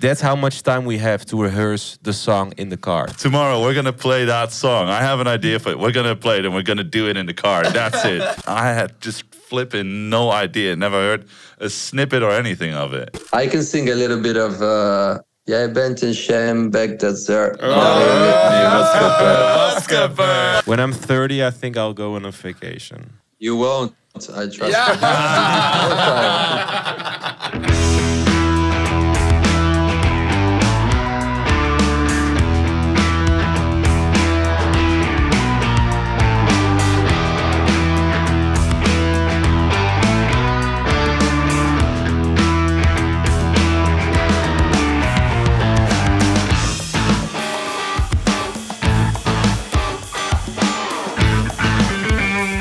That's how much time we have to rehearse the song in the car. Tomorrow we're gonna play that song. I have an idea for it. We're gonna play it and we're gonna do it in the car. That's it. I had just flipping no idea. Never heard a snippet or anything of it. I can sing a little bit of Jij bent een shambag, that's er. When I'm 30, I think I'll go on a vacation. You won't, I trust you.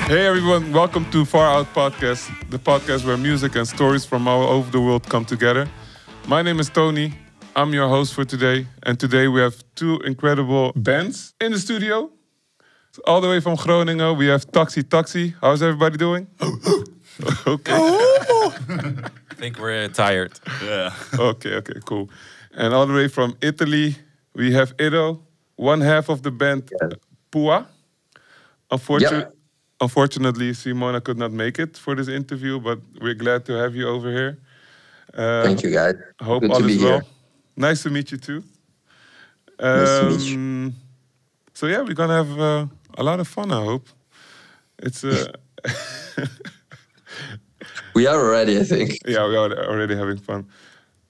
Hey everyone, welcome to Far Out Podcast, the podcast where music and stories from all over the world come together. My name is Tony, I'm your host for today, and today we have two incredible bands in the studio. All the way from Groningen, we have Taxitaxi. How's everybody doing? Okay. I think we're tired. Yeah. Okay, cool. And all the way from Italy, we have Ido, one half of the band Pua. Unfortunately, Simona could not make it for this interview, but we're glad to have you over here. Thank you, guys. Hope Good all to be is well. here. Nice to meet you too. Nice to meet you. So yeah, we're gonna have a lot of fun. I hope it's. We are already, I think. Yeah, we are already having fun.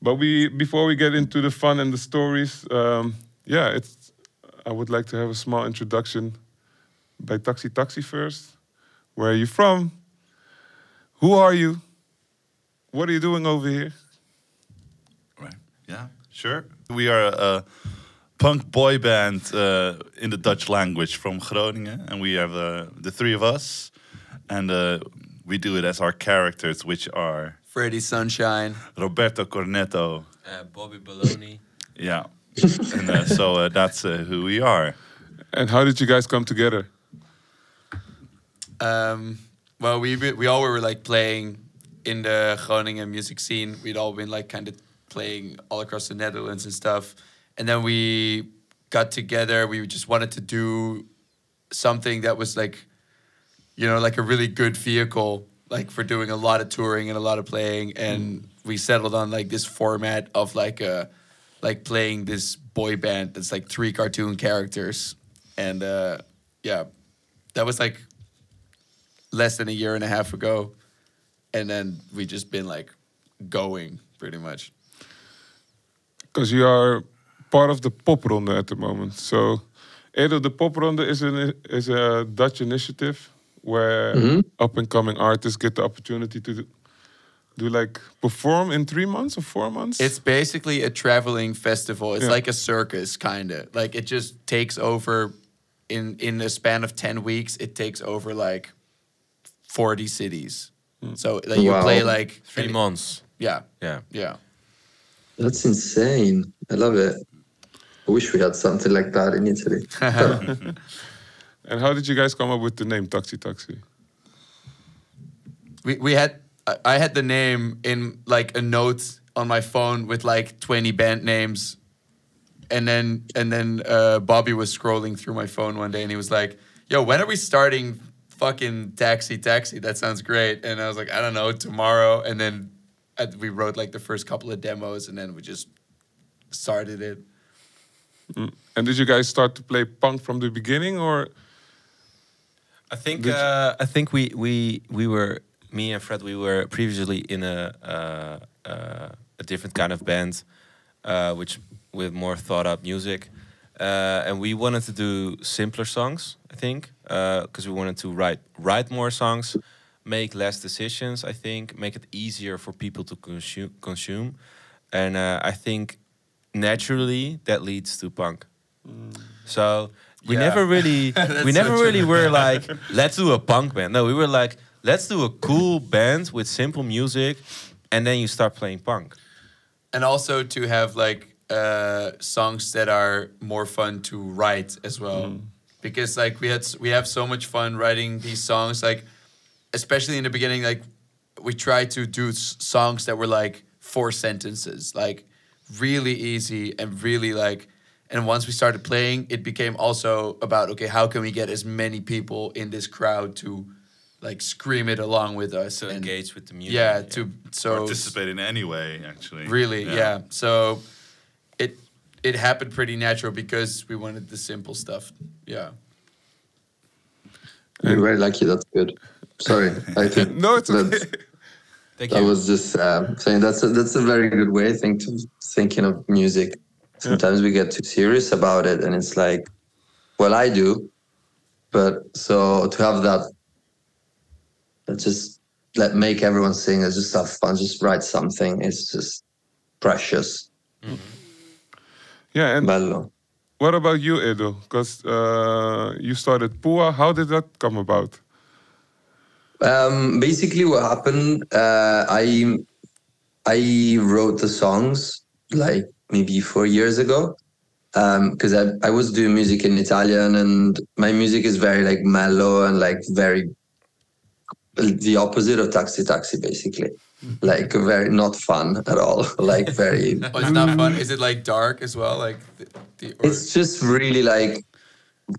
But before we get into the fun and the stories, I would like to have a small introduction by Taxitaxi first. Where are you from? Who are you? What are you doing over here? Right. Yeah, sure. We are a punk boy band in the Dutch language from Groningen. And we have the three of us. And we do it as our characters, which are... Freddie Sunshine. Roberto Cornetto. Bobby Baloney. Yeah. And so that's who we are. And how did you guys come together? Well, we all were like playing in the Groningen music scene. We'd all been like kind of playing all across the Netherlands and stuff. And then we got together. We just wanted to do something that was like, you know, like a really good vehicle, like for doing a lot of touring and a lot of playing. And we settled on like this format of like playing this boy band that's like 3 cartoon characters. And that was like less than a year and a half ago, and then we just been like going pretty much. Because you are part of the Popronde at the moment. So, Edo, the Popronde is a Dutch initiative where up and coming artists get the opportunity to do like perform in 3 months or 4 months. It's basically a traveling festival. It's like a circus, kind of. Like it just takes over in the span of 10 weeks. It takes over like 40 cities. So like, you play like 3 months. Yeah. That's insane. I love it. I wish we had something like that in Italy. And how did you guys come up with the name Taxitaxi? I had the name in like a note on my phone with like 20 band names, and then Bobby was scrolling through my phone one day and he was like, "Yo, when are we starting fucking Taxitaxi? That sounds great." And I was like, "I don't know, tomorrow." And then we wrote like the first couple of demos, and then we just started it. And did you guys start to play punk from the beginning, or? I think we were, me and Fred, we were previously in a different kind of band, which with more thought out music, and we wanted to do simpler songs. I think because we wanted to write more songs, make less decisions. I think make it easier for people to consume, and I think naturally that leads to punk. So. We never really were like, let's do a punk band. No, we were like, let's do a cool band with simple music, and then you start playing punk. And also to have like songs that are more fun to write as well, because like we have so much fun writing these songs. Like especially in the beginning, like we tried to do songs that were like 4 sentences, like really easy and really like. And once we started playing, it became also about, okay, how can we get as many people in this crowd to like scream it along with us, to and engage with the music. Yeah, to so participate in any way, actually. Really, yeah. So it happened pretty natural because we wanted the simple stuff. Yeah. You're very lucky. That's good. Sorry, I think No, it's okay. Thank I you. was just saying that's a very good way. I think to thinking of music. Sometimes we get too serious about it, and it's like, well, I do, but so to have that just make everyone sing, and just have fun, just write something. It's just precious. Yeah, and Bello. what about you, Edo? Because you started Pua. How did that come about? Basically, what happened, I wrote the songs like maybe 4 years ago, because I was doing music in Italian, and my music is very like mellow and like very the opposite of Taxitaxi, basically. Like very not fun at all. Like very. Oh, it's not fun. Is it like dark as well? Like It's just really like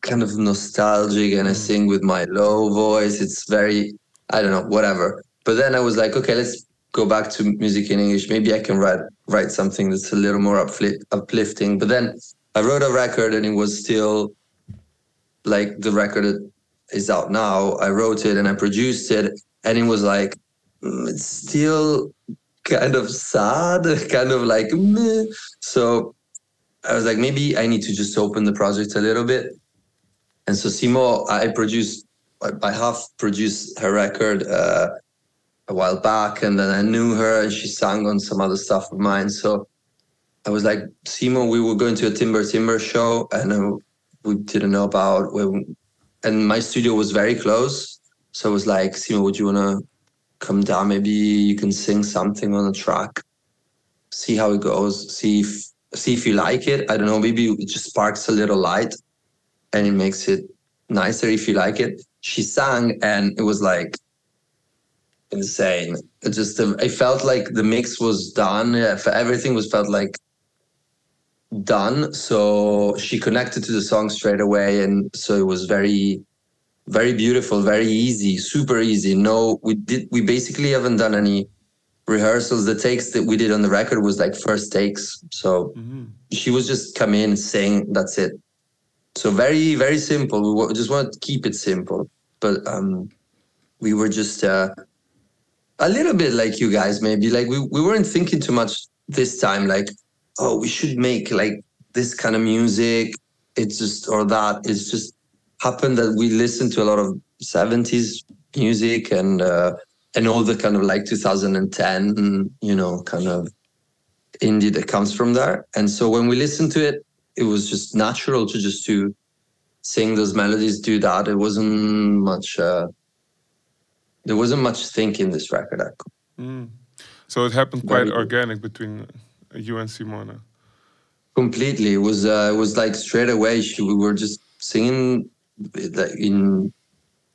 kind of nostalgic, and I sing with my low voice. It's very, I don't know, whatever. But then I was like, okay, let's go back to music in English. Maybe I can write something that's a little more uplifting. But then I wrote a record, and it was still like the record that is out now. I wrote it and I produced it, and it was like, it's still kind of sad, kind of like meh. So I was like, maybe I need to just open the project a little bit. And so Simo, I half produced her record a while back, and then I knew her, and she sang on some other stuff of mine. So I was like, Simo, we were going to a Timber show, and we didn't know about and my studio was very close. So I was like, Simo, would you want to come down? Maybe you can sing something on the track, see how it goes, see if you like it. I don't know, maybe it just sparks a little light and it makes it nicer if you like it. She sang, and it was like insane. I felt like the mix was done. Everything felt like done. So she connected to the song straight away, and so it was very, very beautiful, very easy, super easy. No, we basically haven't done any rehearsals. The takes that we did on the record was like first takes. So she was just come in, sing, that's it. So very, very simple. We just wanted to keep it simple, but we were just a little bit like you guys, maybe. Like we weren't thinking too much this time. Like, oh, we should make like this kind of music. It's just or that. It's just happened that we listened to a lot of 70s music and all the kind of like 2010, kind of indie that comes from there. And so when we listened to it, it was just natural to sing those melodies, do that. It wasn't much. There wasn't much think in this record. So it happened quite organic between you and Simona. Completely, it was like straight away. We were just singing in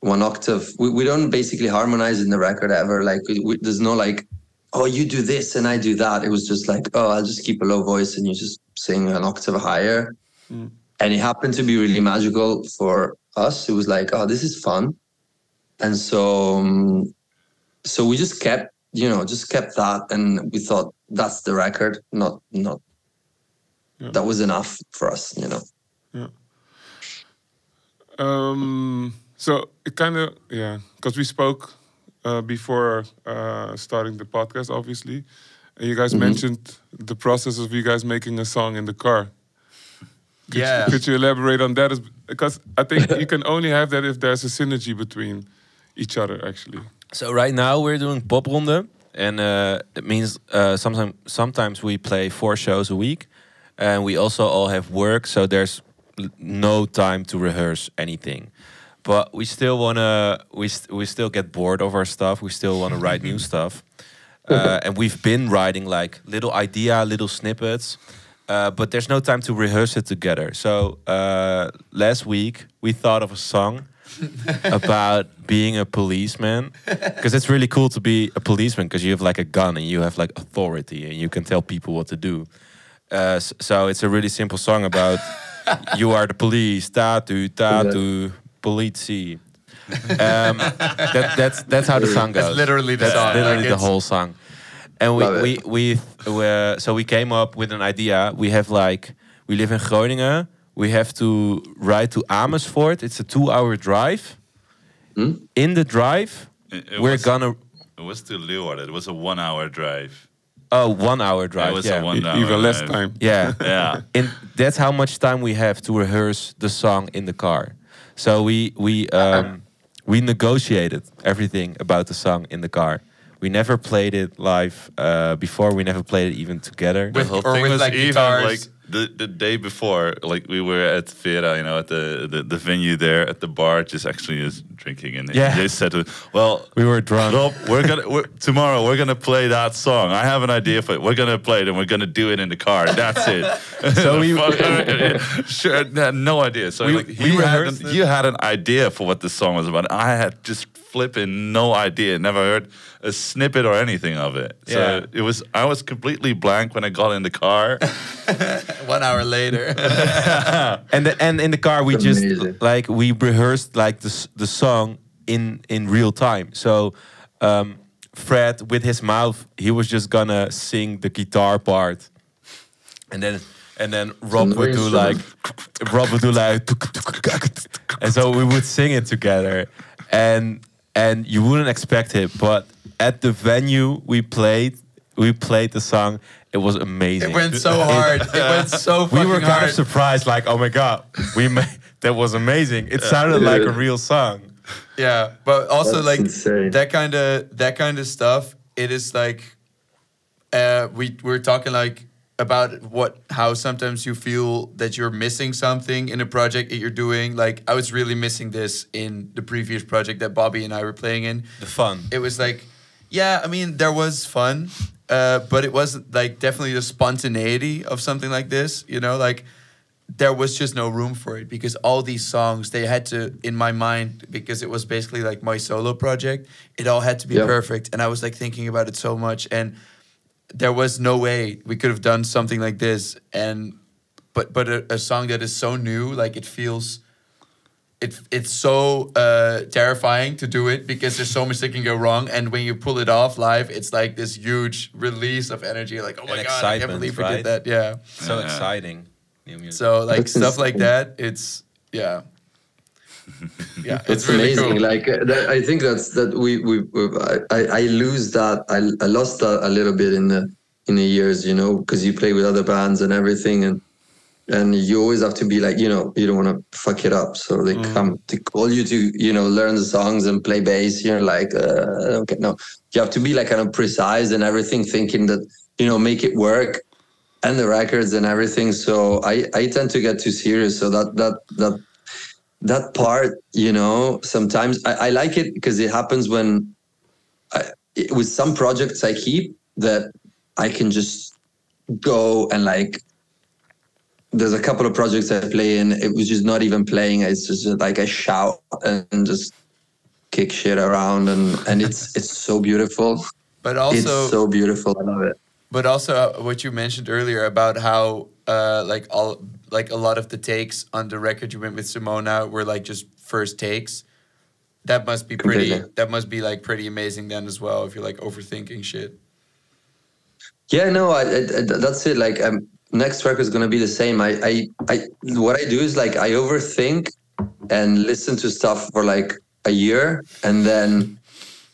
one octave. We don't basically harmonize in the record ever. Like there's no like, oh, you do this and I do that. It was just like, oh, I'll just keep a low voice and you just sing an octave higher. And it happened to be really magical for us. It was like, oh, this is fun. And so we just kept that, and we thought that's the record. Not that was enough for us, Yeah. So it kind of, because we spoke before starting the podcast, obviously, and you guys mentioned the process of you guys making a song in the car. Could you elaborate on that? Because I think you can only have that if there's a synergy between each other, actually. So right now we're doing popronde, and it means sometimes we play 4 shows a week, and we also all have work, so there's no time to rehearse anything. But we still wanna, we still get bored of our stuff. We still wanna write new stuff, and we've been writing like little snippets. But there's no time to rehearse it together. So last week we thought of a song about being a policeman, because it's really cool to be a policeman because you have like a gun and you have like authority and you can tell people what to do. So it's a really simple song about you are the police, tatu, tatu, politie. That's how the song goes. That's literally the That's song. literally Like, the it's- whole song. And we came up with an idea. We live in Groningen. We have to ride to Amersfoort. It's a 2-hour drive. In the drive, It was to Leeuwarden. It was a 1-hour drive. Oh, 1 hour drive. It was yeah. a 1 hour Even less drive. time. Yeah. Yeah. And that's how much time we have to rehearse the song in the car. So we negotiated everything about the song in the car. We never played it live before. We never played it even together. The whole or thing with, was like, even guitars. like the day before, like we were at Vera, at the venue there at the bar, just drinking, and Yeah. they said, "Well, We were drunk. Rob, tomorrow we're gonna play that song. I have an idea for it. We're gonna play it, and we're gonna do it in the car. That's it." So we- sure, no idea. So We- like, we rehearsed it. you had an idea for what the song was about. I had just flipping no idea. Never heard a snippet or anything of it. So Yeah. I was completely blank when I got in the car. 1 hour later. And in the car we It's just amazing. we rehearsed like the song in real time. So Fred with his mouth, he was just gonna sing the guitar part, and then Rob no would do like and so we would sing it together, and you wouldn't expect it, but at the venue we played the song. It was amazing. It went so hard. It went so fucking We were kind hard. of surprised, like, oh my god, that was amazing. It sounded like a real song. Yeah, but also That's like insane. that kind of stuff. It is like we're talking like about how sometimes you feel that you're missing something in a project that you're doing. Like I was really missing this in the previous project that Bobby and I were playing in. The fun. It was like, yeah, I mean there was fun, but it wasn't like definitely the spontaneity of something like this. Like. There was just no room for it because all these songs they had to, in my mind, because it was basically like my solo project, it all had to be perfect, and I was like thinking about it so much, and there was no way we could have done something like this, but a song that is so new, like it feels, it's so terrifying to do it because there's so much that can go wrong, and when you pull it off live, it's like this huge release of energy, like oh my And god, I can't excitement, believe we right? did that, yeah. So exciting. New music. So like That's stuff like insane. that, it's yeah, yeah. It's really amazing. cool. Like I think I lose that. I lost that a little bit in the years, because you play with other bands and everything, and you always have to be like, you don't want to fuck it up. So they come to call you to, learn the songs and play bass. You're like, okay, no. You have to be like kind of precise and everything, thinking that, make it work. And the records and everything, so I tend to get too serious. So that part, sometimes I like it because it happens when with some projects I keep that I can just go and like. There's a couple of projects I play in. It was just not even playing. It's just like I shout and just kick shit around, and it's so beautiful. But also, it's so beautiful. I love it. but also what you mentioned earlier about how a lot of the takes on the record you went with Simona were like just first takes. That must be pretty. Completely. That must be like pretty amazing then as well. If you're like overthinking shit. Yeah, no, that's it. Like, next record is gonna be the same. What I do is like I overthink and listen to stuff for like a year, and then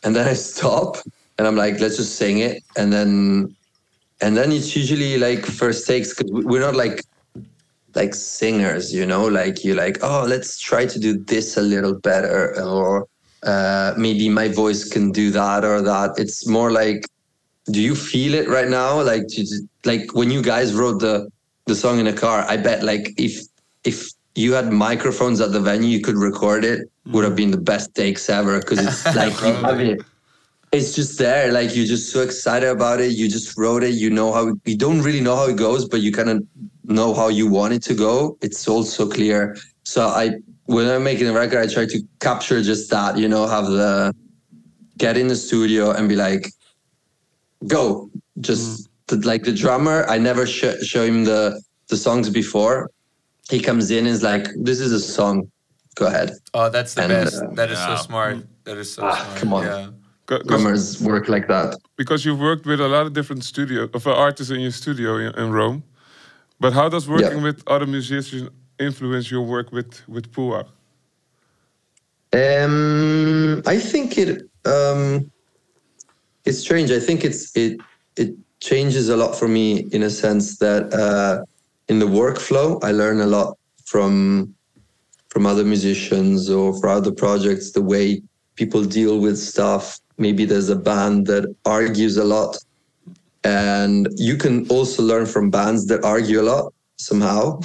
I stop and I'm like, let's just sing it, and then it's usually like first takes because we're not like singers, like you're like, oh, let's try to do this a little better, or maybe my voice can do that or that. It's more like, do you feel it right now? Like, when you guys wrote the song in a car, I bet like if you had microphones at the venue, you could record it. Would have been the best takes ever, because it's like you have it. It's just there, like you're just so excited about it. You just wrote it. You don't really know how it goes, but you kind of know how you want it to go. It's all so clear. So when I'm making a record, I try to capture just that. Get in the studio and be like, go, just like the drummer, I never show him the songs before. He comes in and is like, "This is a song. Go ahead." Oh, that's the And, best. That is so yeah. smart. That is so smart. come on. Yeah. Drummers work like that. Because you've worked with a lot of different artists in your studio in Rome. But how does working with other musicians influence your work with Pua? I think it's strange. I think it changes a lot for me in a sense that in the workflow, I learn a lot from other musicians or for other projects, the way people deal with stuff. Maybe there's a band that argues a lot, and you can also learn from bands that argue a lot somehow.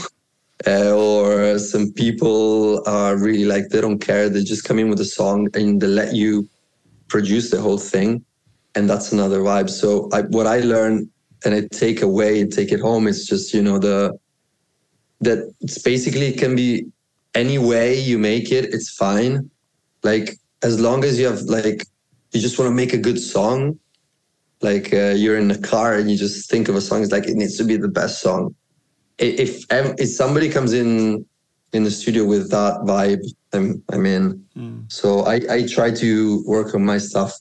Or some people are really like, they don't care. They just come in with a song and they let you produce the whole thing. And that's another vibe. So what I learn and I take away, take it home, it's just, you know, that it's basically, it can be any way you make it, it's fine. Like, as long as you have, like, you just want to make a good song, like you're in a car and you just think of a song, it's like, it needs to be the best song. If somebody comes in the studio with that vibe, I'm in. So I try to work on my stuff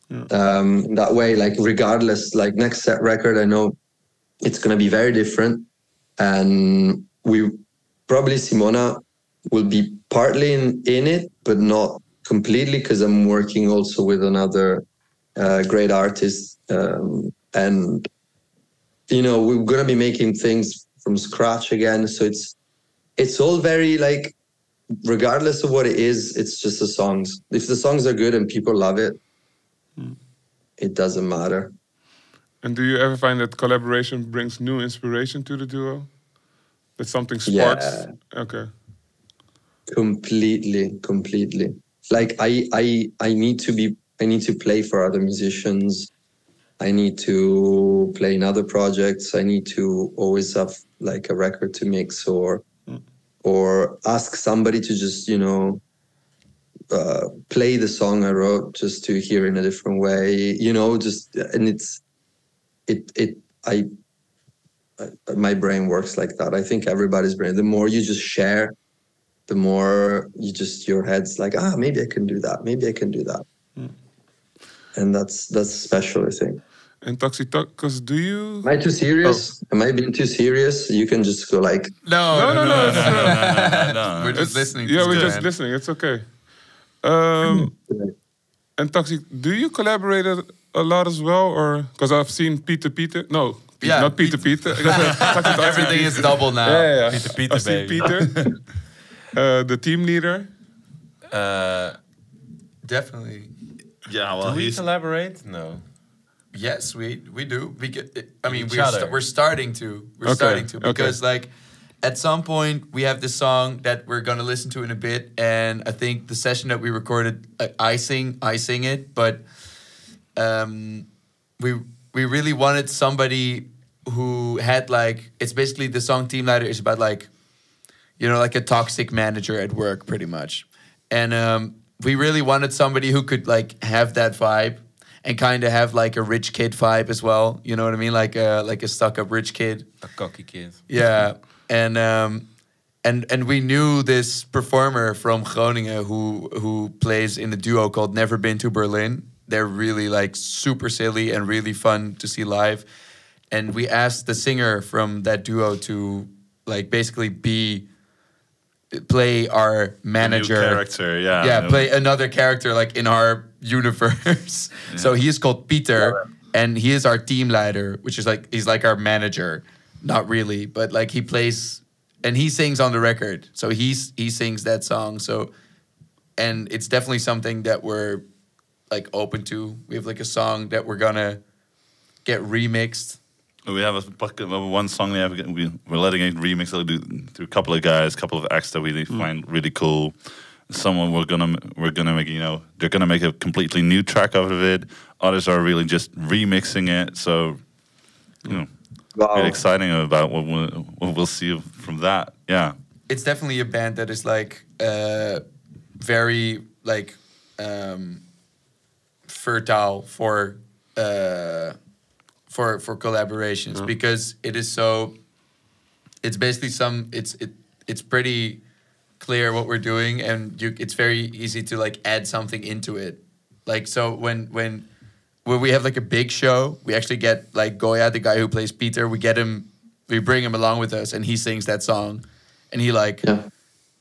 that way, like regardless, like next set record, I know it's going to be very different. And we probably, Simona will be partly in it, but not completely, because I'm working also with another great artist. And you know, we're going to be making things from scratch again. So it's all very like, regardless of what it is, it's just the songs. If the songs are good and people love it, it doesn't matter. And do you ever find that collaboration brings new inspiration to the duo? That something sparks? Yeah. Okay. Completely. Like I need to play for other musicians. I need to play in other projects. I need to always have like a record to mix or ask somebody to just, you know, play the song I wrote just to hear in a different way, you know, just, and my brain works like that. I think everybody's brain, the more you just share, the more your head's like, maybe I can do that. Maybe I can do that. And that's special, I think. And Taxitaxi, do you... Am I too serious? Am I being too serious? You can just go like... No. We're just It's, listening. Yeah, we're just listening. It's okay. And Taxi, do you collaborate a lot as well? Or because I've seen Peter. No, Yeah, not Peter. Everything is double now. Yeah. Peter, I've seen baby. Peter, the team leader. Definitely. Yeah, well, Do we collaborate? No. Yes, we do. We get. I mean, Each other. we're starting to. We're Okay, starting to okay. because like at some point we have this song that we're gonna listen to in a bit, and I think the session that we recorded, I sing it, but we really wanted somebody who had like, it's basically the song Team Leader is about like, you know, like a toxic manager at work pretty much, and we really wanted somebody who could like have that vibe. And kind of have like a rich kid vibe as well, you know what I mean? Like a stuck-up rich kid, A cocky kid. yeah. And we knew this performer from Groningen who plays in a duo called Never Been to Berlin. They're really like super silly and really fun to see live. And we asked the singer from that duo to like basically play our manager, new character, yeah. play another character like in our universe. Yeah. So he is called Peter, and he is our team leader, which is like, he's like our manager, not really, but like he plays and he sings on the record. So he sings that song. So, and it's definitely something that we're like open to. We have like a song that we're gonna get remixed. We have one song we're letting it remix through a couple of guys, a couple of acts that we find really cool. Someone we're gonna make, you know, they're gonna make a completely new track out of it. Others are really just remixing it. So, you know, really exciting about what we'll see from that. Yeah, it's definitely a band that is like very like fertile for for collaborations because it is so. It's basically it's pretty clear what we're doing, and it's very easy to like add something into it. Like so when we have like a big show, we actually get like Goya, the guy who plays Peter, we bring him along with us, and he sings that song, and he like. Yeah.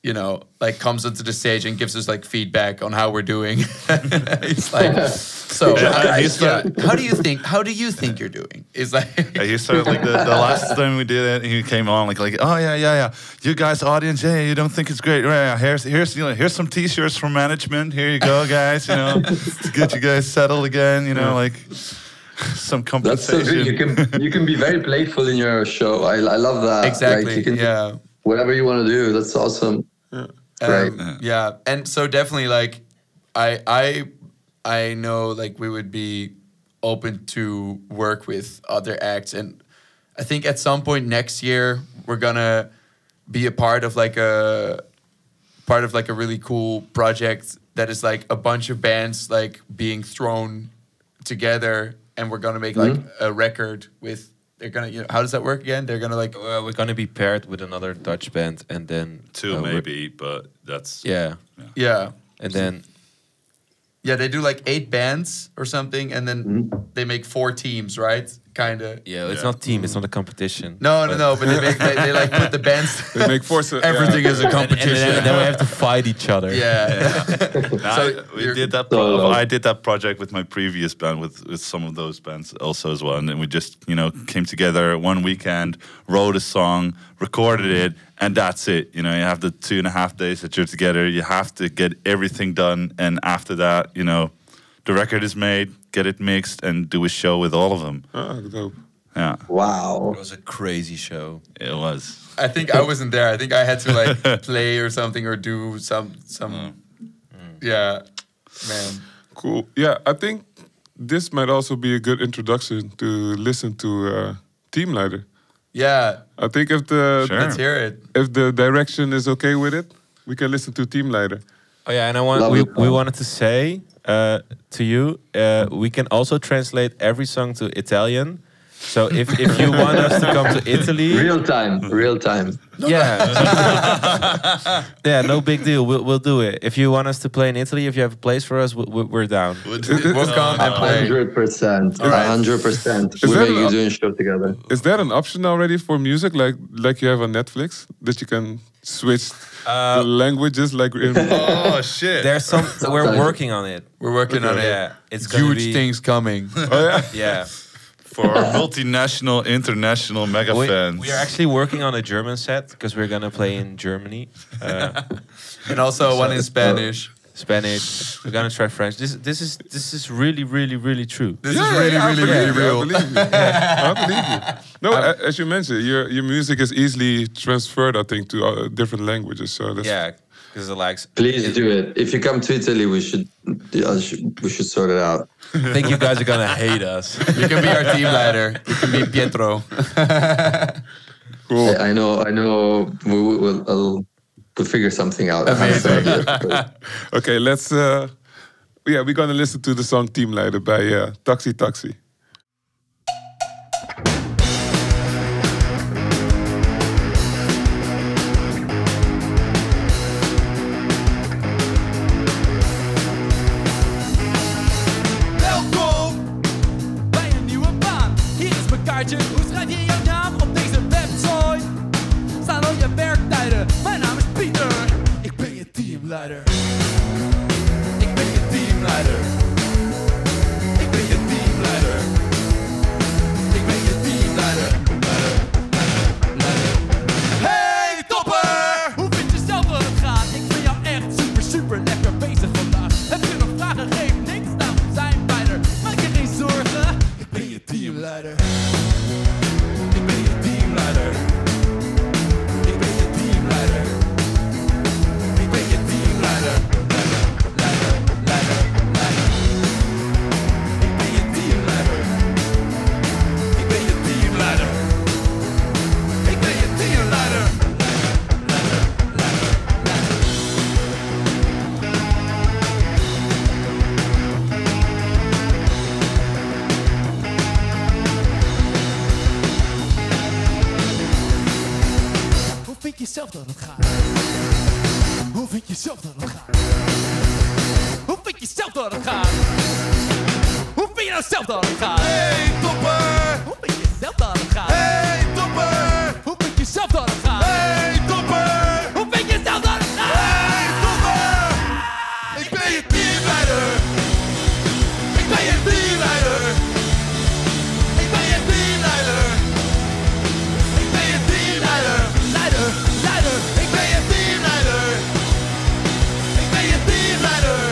You know, like comes onto the stage and gives us like feedback on how we're doing. It's like, so how do you think you're doing? It's like he started like the last time we did it, he came on like oh yeah. You guys, audience, you don't think it's great? Right? Here's some T-shirts from management. Here you go, guys. You know, to get you guys settled again. You know, like some compensation. That's so good. You can be very playful in your show. I love that. Exactly. Like, you can whatever you want to do. That's awesome. Right. Yeah, and so definitely like I know like we would be open to work with other acts, and I think at some point next year we're gonna be a part of like a really cool project that is like a bunch of bands like being thrown together, and we're gonna make like a record with. They're gonna, how does that work again? They're gonna like. We're gonna be paired with another Dutch band, and then two maybe, but that's yeah, and then they do like 8 bands or something, and then they make 4 teams, right? Kind of. Yeah, it's not team, it's not a competition. No, but they like put the bands. They make force. Everything is a competition, and then we have to fight each other. Yeah. So we did that. I did that project with my previous band with some of those bands also as well, and then we just came together one weekend, wrote a song, recorded it, and that's it. You have the 2.5 days that you're together. You have to get everything done, and after that, the record is made, get it mixed, and do a show with all of them. Oh, dope. Yeah. Wow. It was a crazy show. It was. I think I wasn't there. I think I had to like play or something or do some. Yeah, man. Cool. Yeah, I think this might also be a good introduction to listen to Teamleider. Yeah. I think if the Let's hear it. If the direction is okay with it, we can listen to Teamleider. Oh yeah, and we wanted to say to you, we can also translate every song to Italian. So if you want us to come to Italy, real time. Yeah, no big deal. We'll do it. If you want us to play in Italy, if you have a place for us, we're down. We'll come and play. 100%. 100%. We're making doing a show together. Is that an option already for music, like you have on Netflix, that you can switch the languages, like in oh shit! There's some. We're working on it. We're working on it. Yeah, it's huge things coming. Oh yeah. Yeah. For our multinational, international mega fans. We are actually working on a German set because we're gonna play in Germany, and also one in Spanish. We're gonna try French. This is really true. This is really real. I believe you. I believe you. No, as you mentioned, your music is easily transferred, I think, to different languages. So that's because like. Please do it. If you come to Italy, we should sort it out. I think you guys are gonna hate us. You can be our team leader. You can be Pietro. Cool. I know. We'll figure something out. Amazing. Okay, let's. We're gonna listen to the song "Teamleider" by Taxitaxi. Hoe schrijf je jouw naam op deze website? Staan al je werktijden. Mijn naam is Pieter. Ik ben je teamleider. Ik ben je teamleider. Ik ben je teamleider. Ik ben je teamleider. Hey topper! Hoe vind je zelf dat het gaat? Ik vind jou echt super lekker bezig vandaag. Heb je nog vragen? Geef niks. Nou, we zijn bij er. Maak je geen zorgen. Ik ben je teamleider. Ik ben je teamleider. Ik ben je teamleider. Ik ben je teamleider. vind je zelf dat het gaat? Hoe vind je zelf dat het gaat? Hoe vind je zelf dat het gaat? Hoe vind je nou zelf dat het gaat? Hey topper! Hoe vind je zelf dat het gaat? Hey topper! Hoe vind je zelf dat het gaat? Hey topper! Hoe vind je zelf dat het gaat? Hey topper! Ik ben je teamleider! Ik ben je teamleider! Ik ben je teamleider! Ik ben je teamleider! Leider, leider, Ik ben je teamleider! Ik ben je teamleider!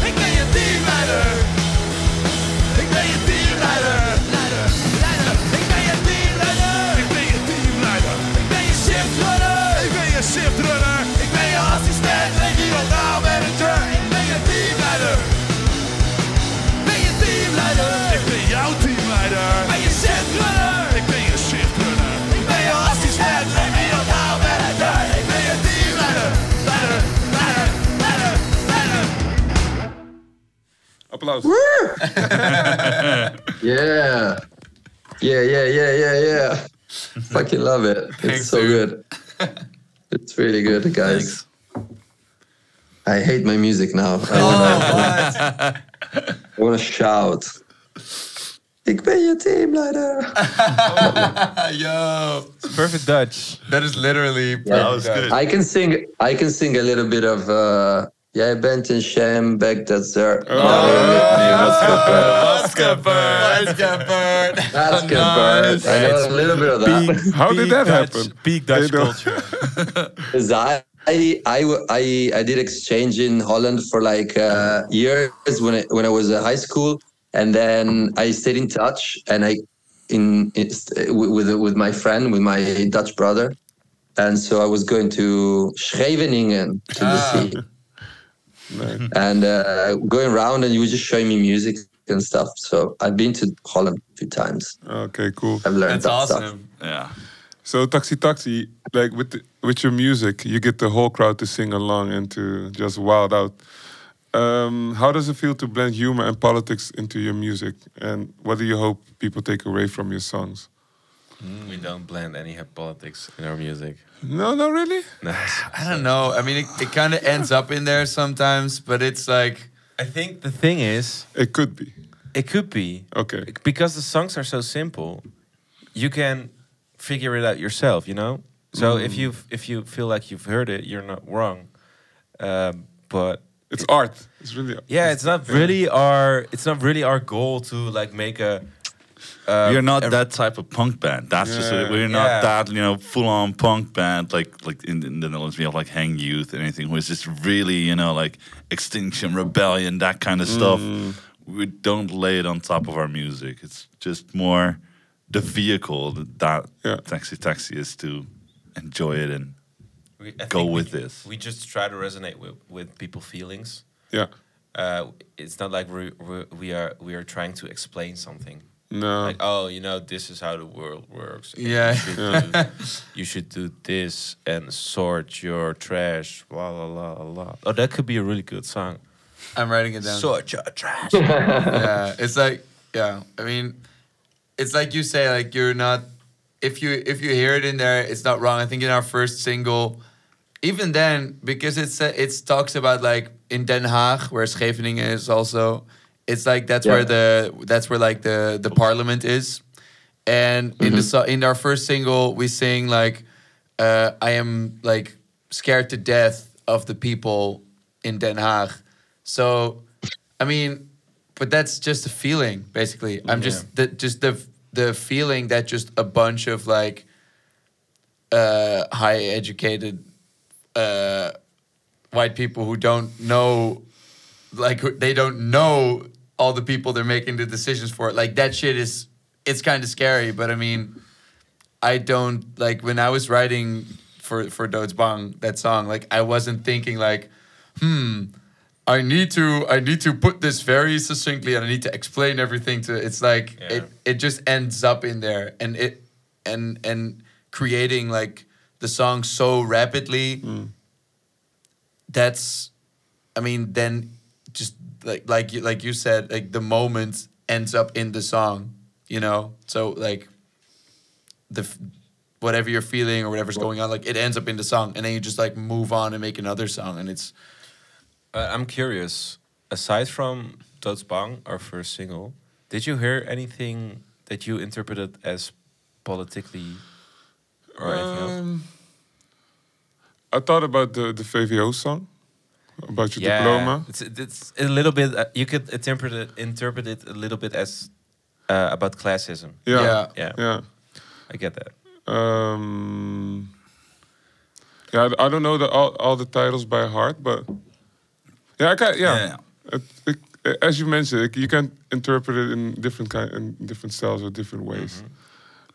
Ik ben je teamleider! Ik ben je teamleider! leider, leider. Ik ben je teamleider! Ik ben je teamleider! Ik ben je shiftrunner! Ik ben je shiftrunner! Ik ben je assistent, regionaal manager! Ik ben je teamleider! Ik ben je teamleider! Ik ben jouw teamleider! Ik ben je shiftrunner! Ik ben je shiftrunner! Ik ben je assistent, regionaal manager! Ik ben je teamleider! Leider, leider, leider, leider! Applaus. Yeah. Yeah. Fucking love it. It's Thanks, so dude. good. It's really good, guys. I hate my music now. I wanna shout. Ik ben je teamleider. Yo, Perfect Dutch. that is literally Yeah. was good. I can sing a little bit of Jij bent een shambag, that's er. That's good, Bert. I know a little bit of that. How did that happen? Peak Dutch They don't- culture. 'Cause I did exchange in Holland for like years when I was at high school, and then I stayed in touch, and with my friend, with my Dutch brother, and so I was going to Scheveningen to the sea, and going around, and he was just showing me music and stuff. So I've been to Holland a few times. Okay, cool. I've learned that's that stuff. awesome. Yeah. So Taxitaxi, like with your music, you get the whole crowd to sing along and to just wild out. How does it feel to blend humor and politics into your music? And what do you hope people take away from your songs? We don't blend any politics in our music. No, not really. No. I don't know. I mean, it kind of ends up in there sometimes, but it's like, I think the thing is, It could be. it could be Okay. because the songs are so simple. You can figure it out yourself, you know. So if you feel like you've heard it, you're not wrong. But It's art. It's really. yeah, it's not really our goal to like make a. We're not that type of punk band. That's just it. We're not Yeah. that, full on punk band like in the Netherlands we have like Hang Youth and anything who is just really, like Extinction Rebellion, that kind of stuff. We don't lay it on top of our music. It's just more the vehicle that Taxitaxi is to enjoy it and I go think with this. We just try to resonate with people's feelings. Yeah. It's not like we are trying to explain something. No. Like, oh, this is how the world works. Yeah. You should do this and sort your trash. La la la la. Oh, that could be a really good song. I'm writing it down. Sort your trash. Yeah, it's like, I mean, it's like you say, like you're not, if you hear it in there, it's not wrong. I think in our first single, even then, because it talks about like in Den Haag, where Scheveningen is also, it's like that's where like the parliament is, and in our first single we sing like, I am like scared to death of the people in Den Haag. So, I mean, but that's just a feeling, basically. I'm just the feeling that just a bunch of like high educated white people who don't know, like they don't know all the people they're making the decisions for. Like that shit it's kind of scary. But I mean, I don't like when I was writing for Doodsbang, that song, like I wasn't thinking like, I need to put this very succinctly and I need to explain everything to. It's like it just ends up in there and creating like the song so rapidly. That's, I mean, then just like you said, like the moment ends up in the song, So like whatever you're feeling or whatever's going on, like it ends up in the song, and then you just like move on and make another song, and it's. I'm curious. Aside from Doods Bang, our first single, did you hear anything that you interpreted as politically or anything else? I thought about the VVO song, about your diploma. It's a little bit. You could interpret it a little bit as about classism. Yeah. I get that. Yeah, I don't know all the titles by heart, but yeah. As you mentioned, you can interpret it in different styles or different ways.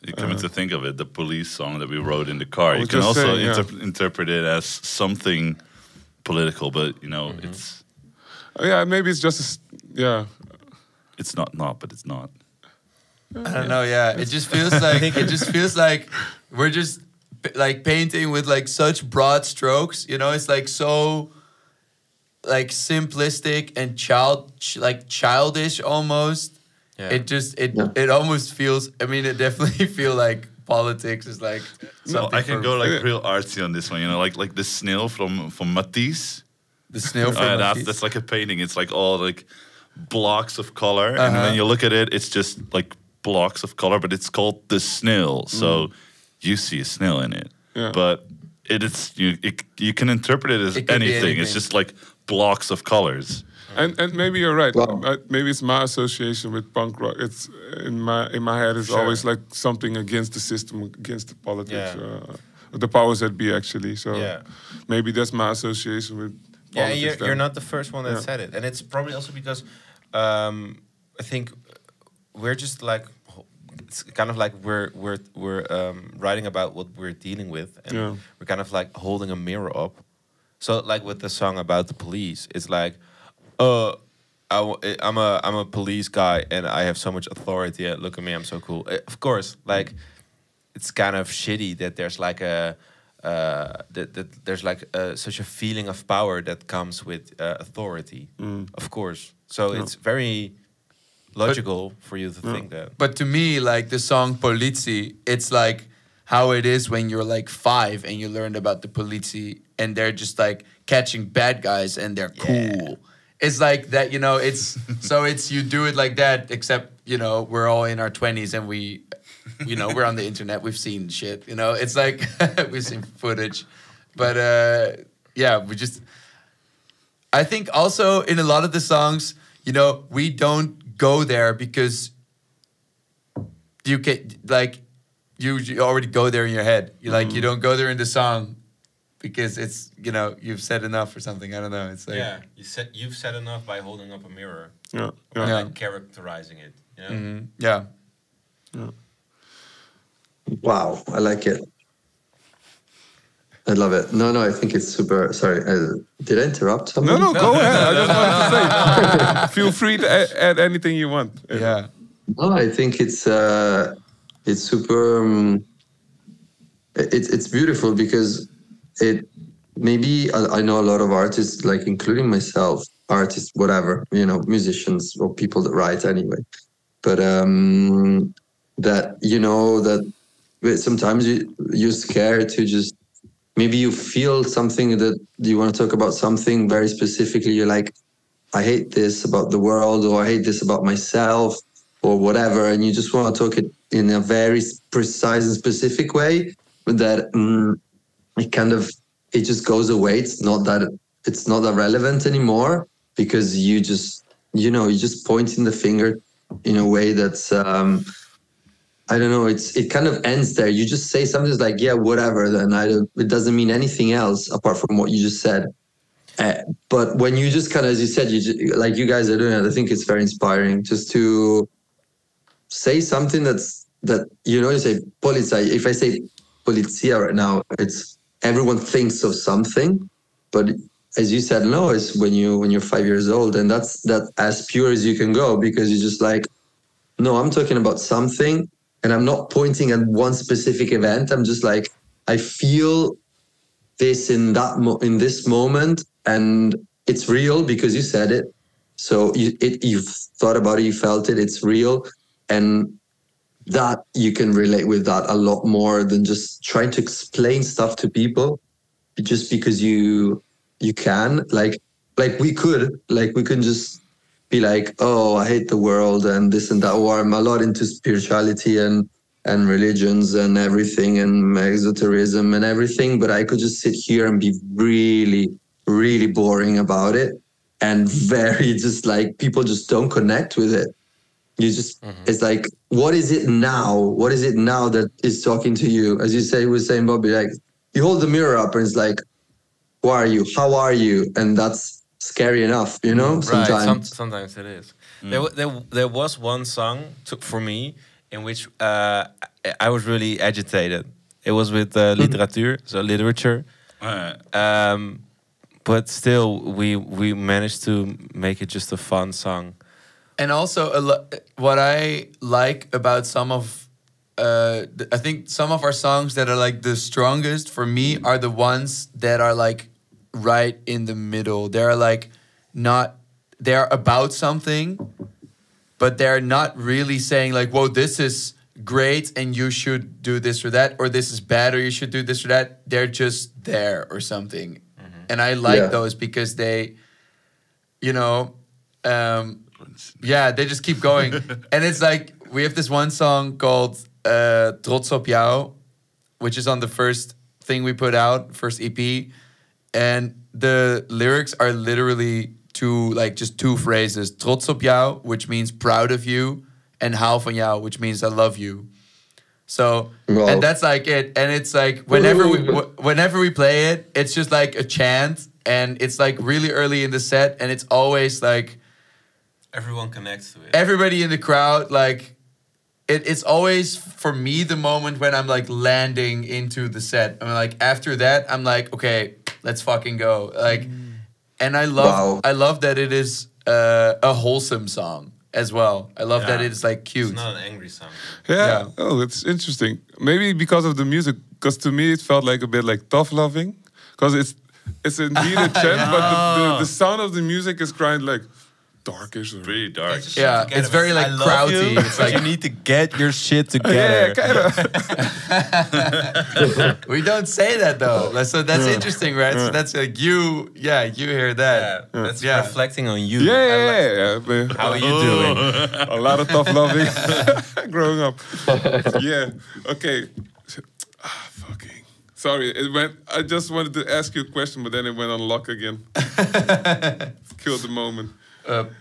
You come to think of it, the police song that we wrote in the car, I you was can just also saying, interpret it as something political, but it's maybe it's just it's not, but it's not. I don't know. Yeah, it just feels like we're just like painting with like such broad strokes. You know, it's like so like simplistic and childish almost. Yeah. It almost feels. I mean, it definitely feel like politics is like. No, I can go like real artsy on this one. You know, like the snail from Matisse. The snail from Matisse. That's like a painting. It's like all like blocks of color, and when you look at it, it's just like blocks of color, but it's called the snail. So you see a snail in it, but you can interpret it as anything. It's just like blocks of colors. And maybe you're right. Maybe it's my association with punk rock. It's in my head. It's always like something against the system, against the politics, the powers that be. Actually, so maybe that's my association with. Yeah, you're not the first one that said it, and it's probably also because I think we're just like it's kind of like we're writing about what we're dealing with, and we're kind of like holding a mirror up. So like with the song about the police, it's like. I'm a police guy and I have so much authority. Look at me, I'm so cool. Of course, like it's kind of shitty that there's like such a feeling of power that comes with authority. Of course, so it's very logical for you to think that. But to me, like the song "Politie," it's like how it is when you're like 5 and you learned about the politie and they're just like catching bad guys and they're cool. It's like that, you know, it's you do it like that, except, you know, we're all in our 20s and we, you know, we're on the internet, we've seen shit, you know, it's like, we've seen footage. But, I think also in a lot of the songs, you know, we don't go there because you can, like, you already go there in your head. You like, you don't go there in the song. Because it's, you know, you've said enough or something. I don't know. It's like you've said enough by holding up a mirror. Yeah. Characterizing it. You know? Yeah. Wow, I like it. I love it. No, I think it's super. Sorry, did I interrupt something? No, go ahead. I just wanted to say, feel free to add anything you want. Yeah. No, I think it's super. It's beautiful because. I know a lot of artists, like including myself, artists, whatever, you know, musicians or people that write anyway. But that, you know, that sometimes you're scared to just, maybe you feel something that you want to talk about something very specifically. You're like, I hate this about the world, or I hate this about myself, or whatever. And you just want to talk it in a very precise and specific way that, it just goes away. It's not that relevant anymore because you just pointing the finger in a way that's I don't know. It kind of ends there. You just say something that's like, yeah, whatever. Then it doesn't mean anything else apart from what you just said. But when you just kind of, as you said, like you guys are doing it, I think it's very inspiring just to say something that you know. You say polizia. If I say polizia right now, everyone thinks of something, but as you said, no, it's when you're 5 years old, and that's as pure as you can go because you're just like, no, I'm talking about something, and I'm not pointing at one specific event. I'm just like, I feel this in this moment, and it's real because you said it. So you've thought about it, you felt it, it's real, and that you can relate with that a lot more than just trying to explain stuff to people just because you can. We could just be like, oh, I hate the world and this and that, or I'm a lot into spirituality and religions and everything and esotericism and everything, but I could just sit here and be really, really boring about it and very just like people just don't connect with it. You just it's like, what is it now? What is it now that is talking to you? As you say, was saying, Bobby, like you hold the mirror up and it's like, who are you? How are you? And that's scary enough, you know. Sometimes. Right. Sometimes it is. There was one song for me in which I was really agitated. It was with literatuur, so literature. But still, we managed to make it just a fun song. And also, what I like about some of, I think some of our songs that are like the strongest for me are the ones that are like right in the middle. They're like they're about something, but they're not really saying like, whoa, this is great and you should do this or that, or this is bad or you should do this or that. They're just there or something. And I like those because they, you know, they just keep going. And it's like, we have this one song called Trots op jou, which is on the first thing we put out, first EP. And the lyrics are literally just two phrases. Trots op jou, which means proud of you, and hou van jou, which means I love you. So, and that's like it. And it's like, whenever we play it, it's just like a chant. And it's like really early in the set. And it's always like, everyone connects to it. Everybody in the crowd, like, it's always, for me, the moment when I'm, like, landing into the set. I'm like, after that, I'm like, okay, let's fucking go. Like, and I love that it is a wholesome song as well. I love that it's, like, cute. It's not an angry song. Yeah. Oh, it's interesting. Maybe because of the music, because to me, it felt like a bit like tough loving. Because it's indeed a chant, but the sound of the music is kind of like, darkish, pretty dark. Yeah, it's very like crowdy. It's like you need to get your shit together. We don't say that though. So that's interesting, right? So that's like you hear that. That's reflecting on you. Yeah. How are you doing? A lot of tough loving growing up. Yeah. Okay. Fucking. Sorry, I just wanted to ask you a question, but then it went on lock again. Killed the moment. Cut!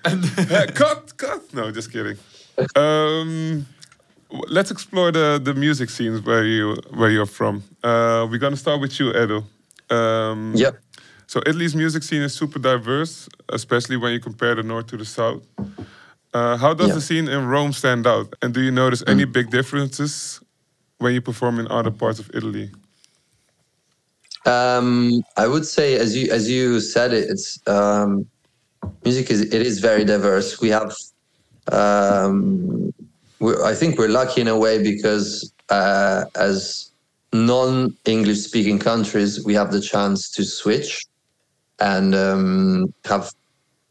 No, just kidding. Let's explore the music scenes where you're from. We're gonna start with you, Edo. Yep. So Italy's music scene is super diverse, especially when you compare the north to the south. How does the scene in Rome stand out? And do you notice any big differences when you perform in other parts of Italy? I would say, as you said it, it's music is very diverse. We have, I think we're lucky in a way because as non-English speaking countries, we have the chance to switch and have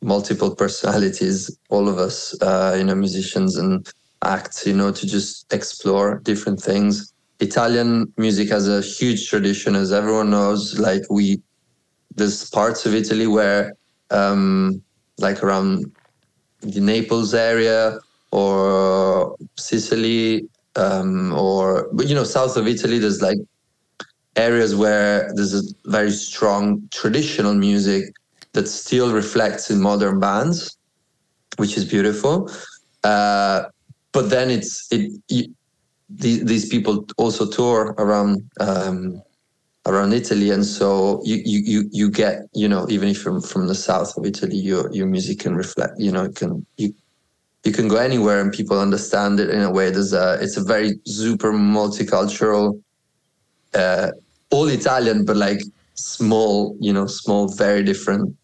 multiple personalities, all of us, musicians and acts, to just explore different things. Italian music has a huge tradition, as everyone knows. Like there's parts of Italy where, like around the Naples area or Sicily, but south of Italy, there's like areas where there's a very strong traditional music that still reflects in modern bands, which is beautiful. But then these people also tour around Italy, and so you get, even if you're from the south of Italy, your music can reflect. You can go anywhere and people understand it in a way. It's a very super multicultural, all Italian, but like small, very different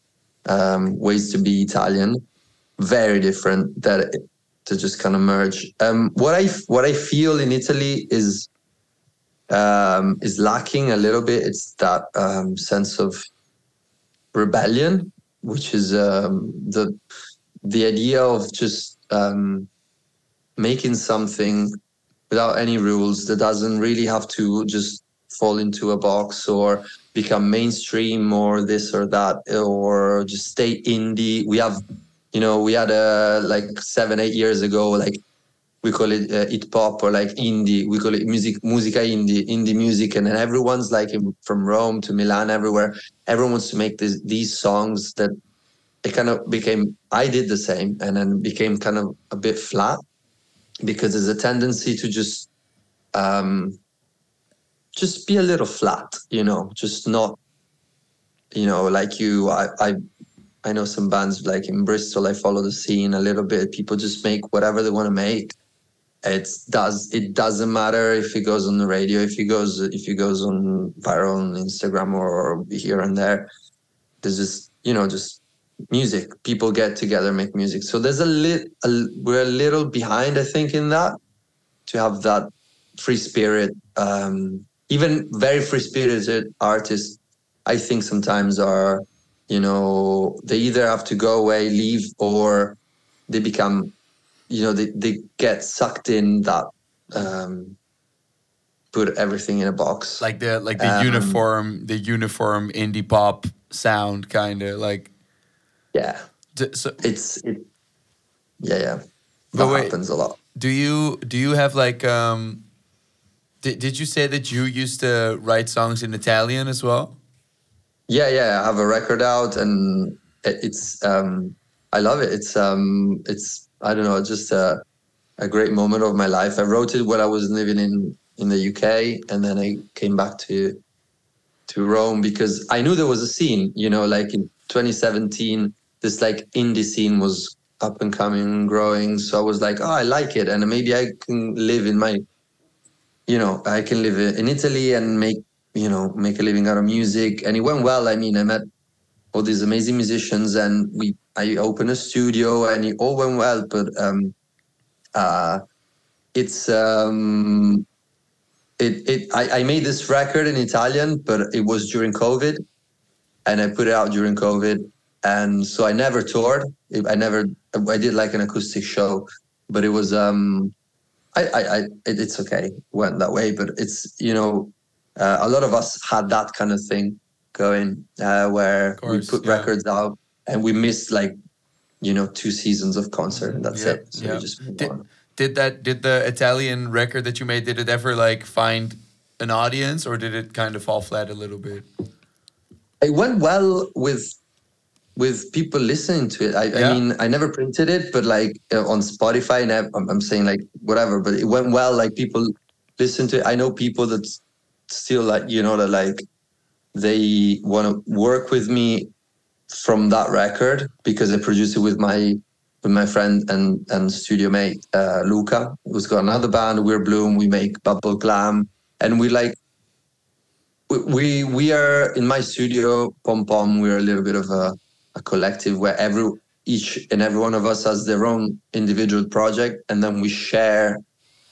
ways to be Italian, very different to just kind of merge. What I feel in Italy is lacking a little bit. It's that sense of rebellion, which is the idea of just making something without any rules, that doesn't really have to just fall into a box or become mainstream or this or that, or just stay indie. We have, we had like 7-8 years ago, like we call it hip hop or like indie. We call it musica indie music, and then everyone's like from Rome to Milan, everywhere. Everyone wants to make these songs that it kind of became. I did the same, and then became kind of a bit flat because there's a tendency to just be a little flat, just not, like you. I know some bands like in Bristol. I follow the scene a little bit. People just make whatever they want to make. It doesn't matter if it goes on the radio, if it goes on viral on Instagram or here and there. There's just just music. People get together, make music. So there's we're a little behind, I think, in that, to have that free spirit. Even very free spirited artists, I think sometimes are, they either have to go away, leave, or they become, they get sucked in that, put everything in a box. Like the uniform indie pop sound, kind of like. Yeah. So yeah. But That wait, happens a lot. Do you have like did you say that you used to write songs in Italian as well? Yeah. I have a record out, and it's I love it. It's I don't know, just a great moment of my life. I wrote it while I was living in the UK, and then I came back to Rome because I knew there was a scene, like in 2017, this like indie scene was up and coming and growing. So I was like, oh, I like it, and maybe I can live in my, I can live in Italy and make a living out of music. And it went well. I mean, I met all these amazing musicians, and I opened a studio, and it all went well. But I made this record in Italian, but it was during COVID, and I put it out during COVID, and so I never toured. I did like an acoustic show, but it was it's okay, it went that way. But it's a lot of us had that kind of thing going, where we put records out and we missed like 2 seasons of concert, and that's it. So we just moved on. Did the Italian record that you made, did it ever like find an audience, or did it kind of fall flat a little bit? It went well with people listening to it. I mean, I never printed it, but like on Spotify, and I'm saying like whatever, but it went well. Like people listen to it. I know people that still like, that like they want to work with me from that record because I produced it with my friend and studio mate, Luca, who's got another band, We're Bloom. We make bubble glam, and we like, we are in my studio, Pom Pom. We're a little bit of a collective where each and every one of us has their own individual project, and then we share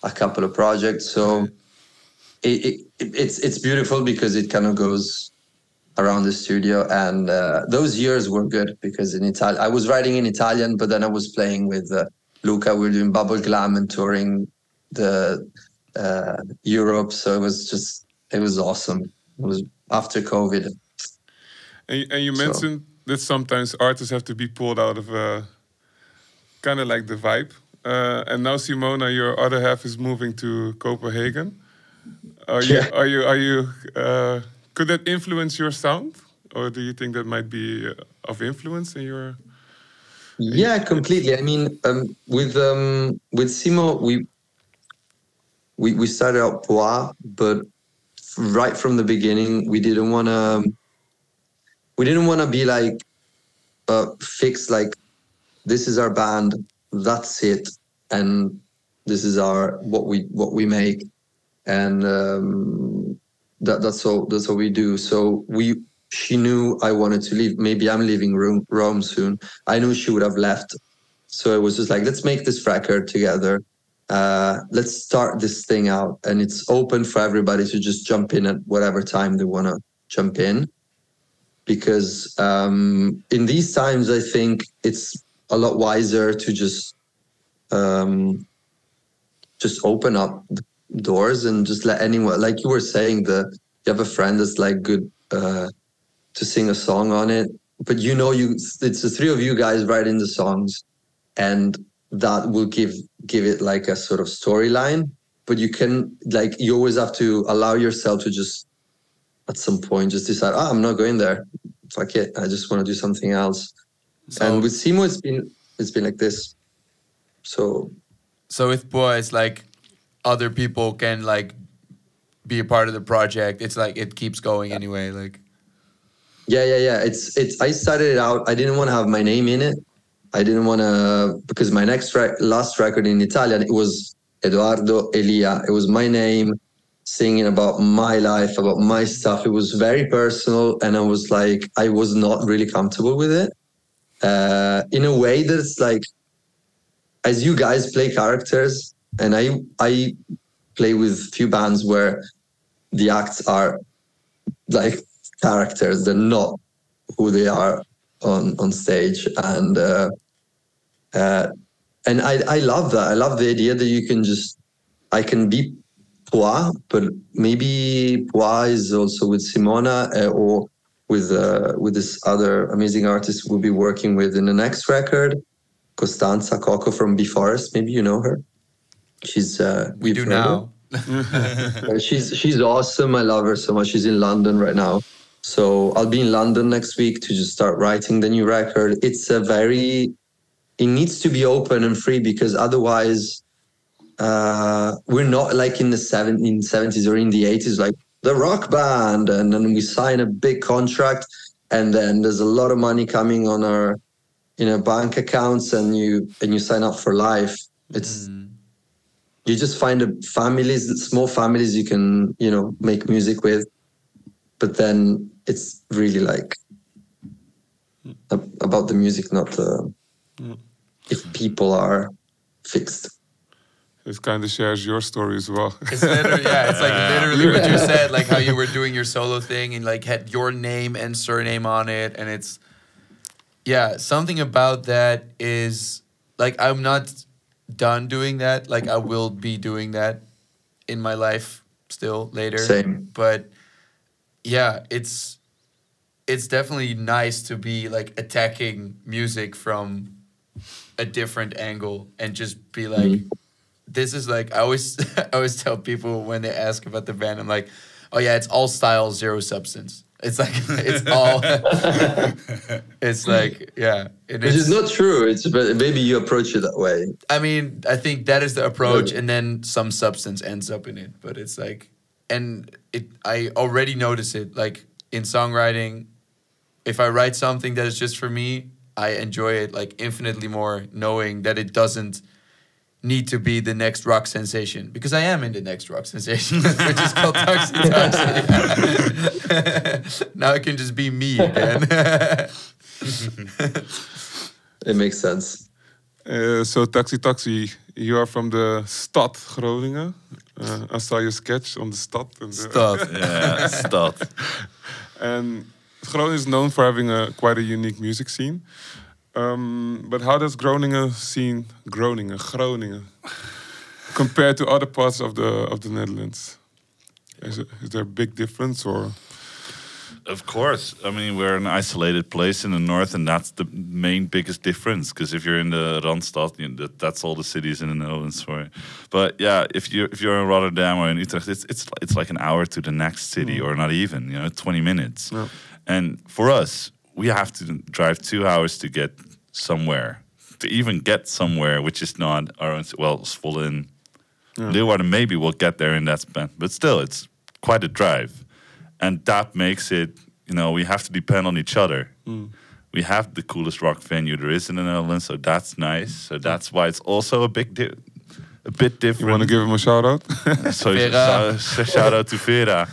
a couple of projects. So it's beautiful because it kind of goes around the studio, and those years were good because in Italian, I was writing in Italian, but then I was playing with Luca. We were doing bubble glam and touring the Europe, so it was awesome. It was after COVID. And you mentioned that sometimes artists have to be pulled out of kind of like the vibe. And now Simona, your other half, is moving to Copenhagen. Are you could that influence your sound, or do you think that might be of influence in your? Yeah, completely. I mean, with Simo, we started out Poa, but right from the beginning, we didn't want to be like fixed. Like, this is our band, that's it, and this is what we make, and that's all we do. So she knew I wanted to leave. Maybe I'm leaving Rome soon. I knew she would have left. So it was just like, let's make this record together. Let's start this thing out. And it's open for everybody to just jump in at whatever time they want to jump in. Because in these times, I think it's a lot wiser to just open up doors and just let anyone, like you were saying, you have a friend that's like good to sing a song on it, but it's the three of you guys writing the songs, and that will give it like a sort of storyline. But you always have to allow yourself to just at some point just decide, I'm not going there. Fuck it, I just want to do something else. And with Simo, it's been like this. So with Boys, like other people can like be a part of the project. It's like it keeps going anyway. Like yeah. It's I started it out. I didn't want to have my name in it. I didn't want to, because my last record in Italian, it was Edoardo Elia. It was my name, singing about my life, about my stuff. It was very personal, and I was like, I was not really comfortable with it. In a way that's like, as you guys play characters, and I play with few bands where the acts are like characters, they're not who they are on stage, and I love that. I love the idea that I can be Pois, but maybe Pois is also with Simona or with this other amazing artist we'll be working with in the next record, Costanza Coco from Be Forest. Maybe you know her. She's we do now. She's awesome. I love her so much. She's in London right now. So I'll be in London next week to just start writing the new record. It needs to be open and free, because otherwise we're not like in the 70s or in the 80s, like the rock band, and then we sign a big contract, and then there's a lot of money coming on our bank accounts, and you sign up for life. It's you just find small families you can make music with, but then it's really like about the music, not if people are fixed. It kind of shares your story as well. It's literally, it's like literally what you said, like how you were doing your solo thing and like had your name and surname on it, and it's something about that is like I'm not done doing that. Like I will be doing that in my life still later. Same. But yeah, it's definitely nice to be like attacking music from a different angle and just be like, this is like, I always tell people when they ask about the band, I'm like, oh yeah, it's all style, zero substance. It's like, it's all, it's like, yeah. Which is not true. But maybe you approach it that way. I mean, I think that is the approach, and then some substance ends up in it. But it's like, I already notice it, like in songwriting, if I write something that is just for me, I enjoy it like infinitely more, knowing that it doesn't need to be the next rock sensation, because I am in the next rock sensation, which is called Taxitaxi. Now it can just be me again. It makes sense. So Taxitaxi, you are from the stad Groningen. I saw your sketch on the stad. Stad. Yeah, stad. And Groningen is known for having quite a unique music scene. But how does Groningen, compare to other parts of the Netherlands? Is there a big difference, or? Of course. I mean, we're an isolated place in the north, and that's the main biggest difference. Because if you're in the Randstad, that's all the cities in the Netherlands for it. But yeah, if you're in Rotterdam or in Utrecht, it's like an hour to the next city, or not even, 20 minutes. Yeah. And for us, we have to drive 2 hours to get somewhere, to even get somewhere, which is not our own. Well, Zwolle, Leeuwarden, maybe we'll get there in that span, but still, it's quite a drive, and that makes it. We have to depend on each other. We have the coolest rock venue there is in the Netherlands, so that's nice. So that's why it's also a bit different. You want to give him a shout out? So shout out to Vera.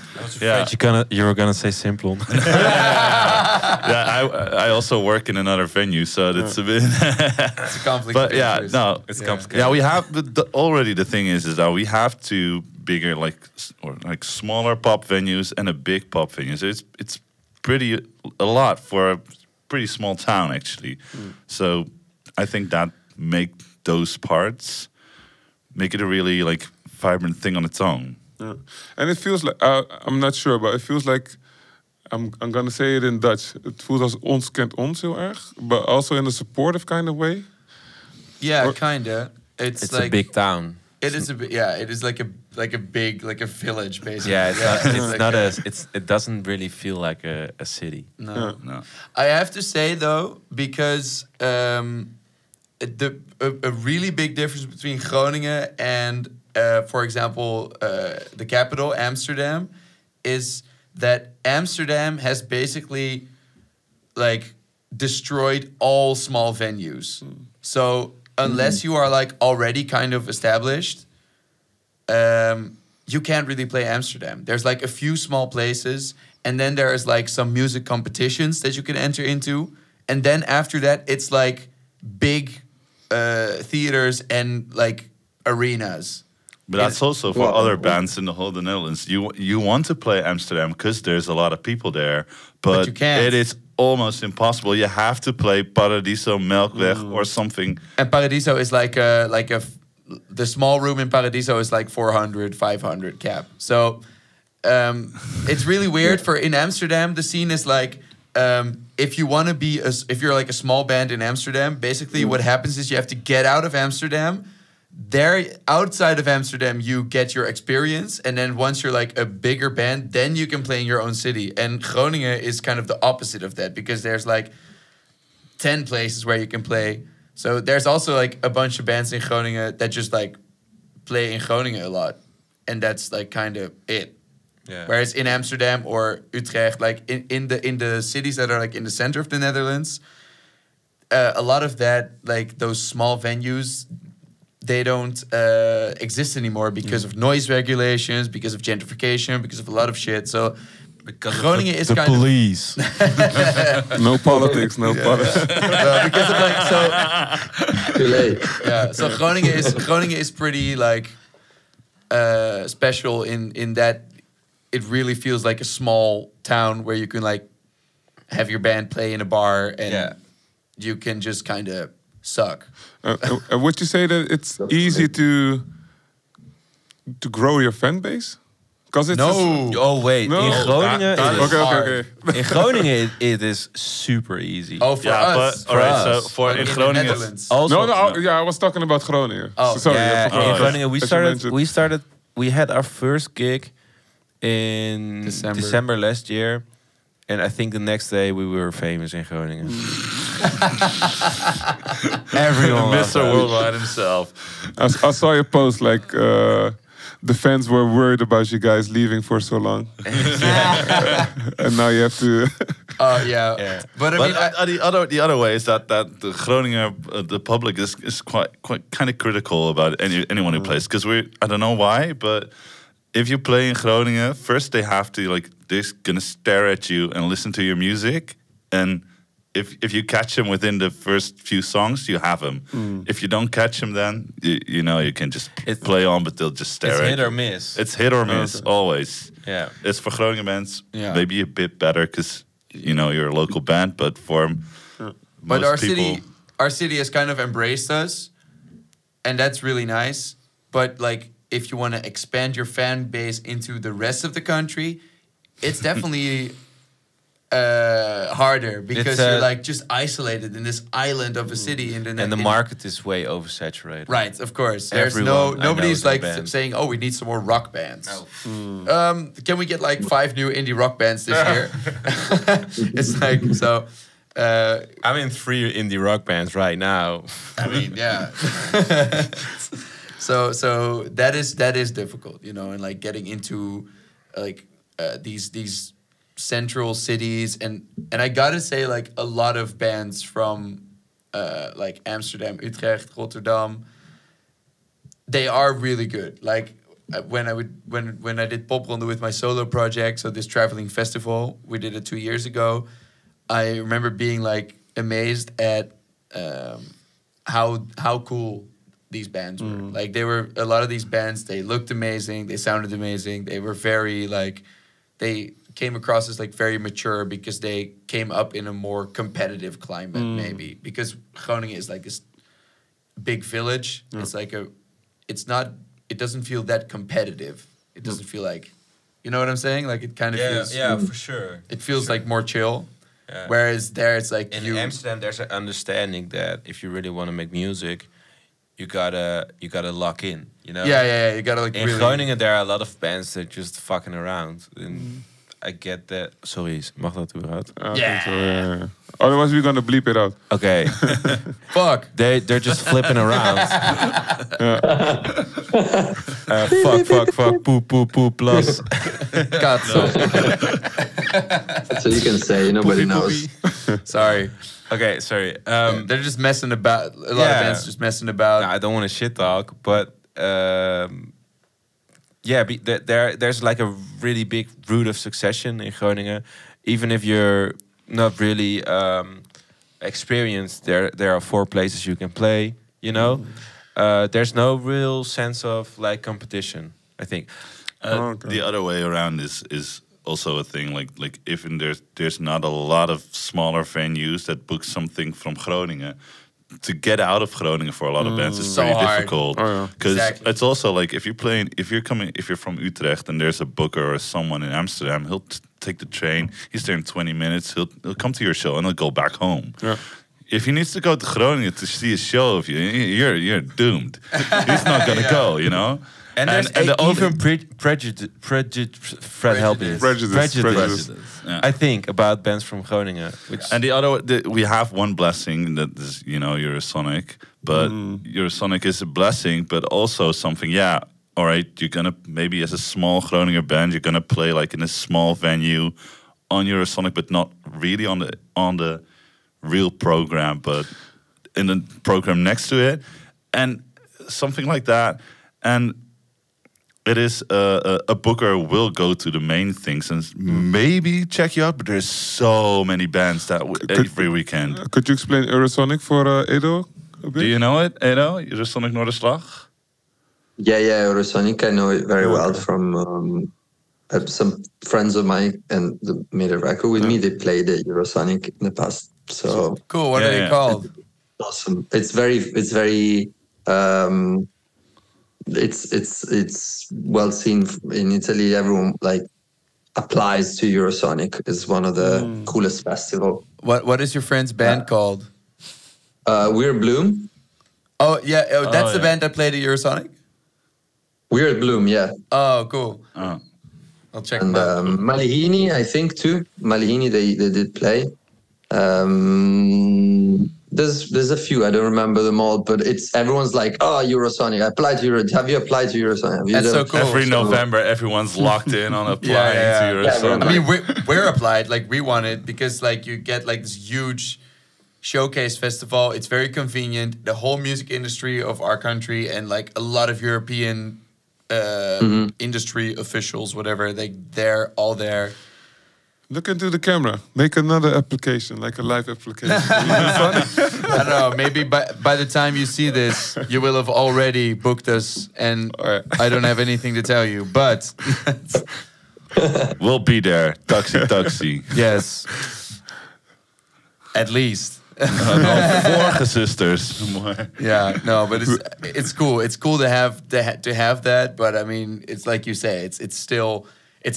You were gonna say Simplon. I also work in another venue, so that's a bit. It's a conflict. But yeah, no, it's complicated. Yeah, we have. Already the thing is that we have two bigger, like smaller pop venues and a big pop venue. So it's pretty a lot for a pretty small town actually. So I think that make those parts. Make it a really vibrant thing on its own. Yeah. And it feels like, I'm not sure, but it feels like, I'm gonna say it in Dutch. Het voelt als ons kent ons heel erg, but also in a supportive kind of way. Yeah, Or- kinda. It's It's like a big town. It is a bit. Yeah, it is like a big village basically. Yeah, it's like not it doesn't really feel like a city. No. Yeah. No. I have to say though, because a really big difference between Groningen and, for example, the capital Amsterdam, is that Amsterdam has basically like destroyed all small venues. So unless you are like already kind of established, you can't really play Amsterdam. There's like a few small places, and then there is like some music competitions that you can enter into, and then after that, it's like big theaters and like arenas. But that's also for Well, other bands in the whole of the Netherlands. You want to play Amsterdam because there's a lot of people there, but you can't. it is almost impossible. You have to play Paradiso, Melkweg, or something. And Paradiso is the small room in Paradiso is like 400, 500 cap. So it's really weird. For in Amsterdam, the scene is like, if you want to be, if you're like a small band in Amsterdam, basically what happens is you have to get out of Amsterdam. There, outside of Amsterdam, you get your experience, and then once you're like a bigger band, then you can play in your own city. And Groningen is kind of the opposite of that, because there's like 10 places where you can play. So there's also like a bunch of bands in Groningen that just like play in Groningen a lot, and that's like kind of it. Yeah. Whereas in Amsterdam or Utrecht, like in the cities that are like in the center of the Netherlands, a lot of that, like those small venues, they don't exist anymore because of noise regulations, because of gentrification, because of a lot of shit. So Groningen is kind police. No politics, no politics. of because of like so. Too late. Yeah, so Groningen is pretty like special in that it really feels like a small town where you can like have your band play in a bar and Yeah. you can just kind of suck. Would you say that it's easy to grow your fan base? Because it's Oh wait, No. in Groningen, that it is is, okay, hard. okay. in Groningen it is super easy. Oh, for Yeah, us. but all right. So us. for But in the Groningen, Netherlands. Also, I was talking about Groningen. Oh, sorry. yeah, I forgot. in Groningen As you mentioned. we had our first gig in December. December last year, and I think the next day we were famous in Groningen. Everyone loved Mr. us. Worldwide himself. I saw your post like the fans were worried about you guys leaving for so long, and now you have to. Yeah. Yeah. But I But mean, the other way is that the Groninger the public is quite kind of critical about anyone who plays, because I don't know why, but if you play in Groningen, first they have to they're gonna stare at you and listen to your music, and if you catch them within the first few songs, you have them. If you don't catch them, then you can just play on, but they'll just stare It's at hit you. or miss. It's hit or miss, always. Yeah. It's for Groningen bands, Yeah. maybe a bit better because you're a local band, but for but most people, our city has kind of embraced us, and that's really nice. But like, if you want to expand your fan base into the rest of the country, it's definitely harder because It's, you're like just isolated in this island of a city in the And the market is way oversaturated. Right, of course. There's Everyone I know nobody's is in a like band. saying, "Oh, we need some more rock bands." No. Can we get like 5 new indie rock bands this year? It's like so. I'm in 3 indie rock bands right now. I mean, yeah. so that is difficult, and like getting into like these central cities, and I gotta say, like a lot of bands from like Amsterdam, Utrecht, Rotterdam, they are really good. Like when I did Popronde with my solo project, so this traveling festival, we did it 2 years ago. I remember being like amazed at how cool these bands were. Like a lot of these bands, they looked amazing, they sounded amazing, they were very like, they came across as like very mature because they came up in a more competitive climate maybe, because Groningen is like this big village. It's like it's not it doesn't feel that competitive. It doesn't feel like, you know what I'm saying? Like it kind of feels. Yeah, for sure. It feels like more chill. Yeah. Whereas there, it's like In Amsterdam, there's an understanding that if you really want to make music, you gotta lock in. You know. Yeah. You gotta like. In really, Groningen, there are a lot of bands that just fucking around. And I get that. Sorry, mag dat überhaupt? I think so, yeah. Otherwise, we're gonna bleep it out. Okay. Fuck. They're just flipping around. Fuck, poop, plus. Cazzo. That's what you can say. Nobody knows. Sorry. Okay, sorry. They're just messing about. A lot of bands just messing about. I don't want to shit talk, but there's like a really big root of succession in Groningen. Even if you're not really experienced, there are 4 places you can play. You know, there's no real sense of like competition. I think. The other way around is also a thing. Like if there's not a lot of smaller venues that book something from Groningen, to get out of Groningen for a lot of bands is So pretty hard. difficult. Because it's also like if you're from Utrecht and there's a booker or someone in Amsterdam, he'll take the train. He's there in 20 minutes. He'll come to your show and he'll go back home. Yeah. If he needs to go to Groningen to see a show of you, you're doomed. He's not gonna go, you know. And there's even prejudice. Yeah. I think about bands from Groningen. And we have one blessing that is, you know, Eurosonic. But Eurosonic is a blessing, but also something. Yeah, all right. You're gonna maybe as a small Groninger band, you're gonna play like in a small venue on Eurosonic, but not really on the real program, but in the program next to it, and something like that. And it is a booker will go to the main things and maybe check you out, but there's so many bands that every weekend. Could you explain Eurosonic for Edo a bit? Do you know it, Edo? Eurosonic Noorderslag? Yeah, Eurosonic. I know it very well from some friends of mine and they made a record with me. They played the Eurosonic in the past. So cool. What are they called? Awesome. It's very it's well seen in Italy. Everyone like applies to Eurosonic. It's one of the coolest festival. What is your friend's band called? We're Bloom. Oh yeah, that's the band that played at Eurosonic. We're Bloom, yeah. Oh, cool. Oh. I'll check And them out. Malihini, I think too. Malihini, they did play. There's a few, I don't remember them all, but it's everyone's like, oh, Eurosonic. I applied to Have you applied to Eurosonic? Have you That's so done- cool. Every November, everyone's locked in on applying to Eurosonic. I mean, we're applied. Like we want it because like you get like this huge showcase festival. It's very convenient. The whole music industry of our country and like a lot of European industry officials, whatever, they're all there. Look into the camera. Make another application, like a live application. I don't know. Maybe by the time you see this, you will have already booked us, and I don't have anything to tell you. But We'll be there. Taxitaxi. yes, at least. Vorige sisters. Yeah, no, but it's cool. It's cool to have that. But I mean, it's like you say, it's still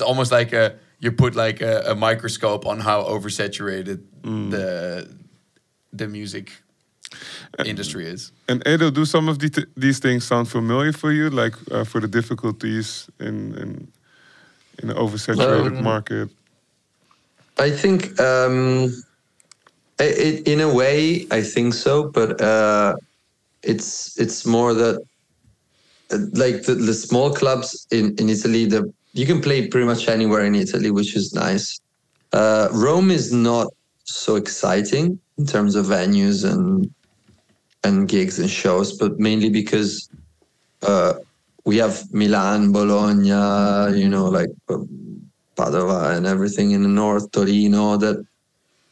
almost like you put like a microscope on how oversaturated the music industry is. And Edo, do some of these things sound familiar for you? Like for the difficulties in an oversaturated market? I think in a way, I think so, but it's more that like the small clubs in Italy, you can play pretty much anywhere in Italy, which is nice. Rome is not so exciting in terms of venues and gigs and shows, but mainly because we have Milan, Bologna, like Padova and everything in the north, Torino, that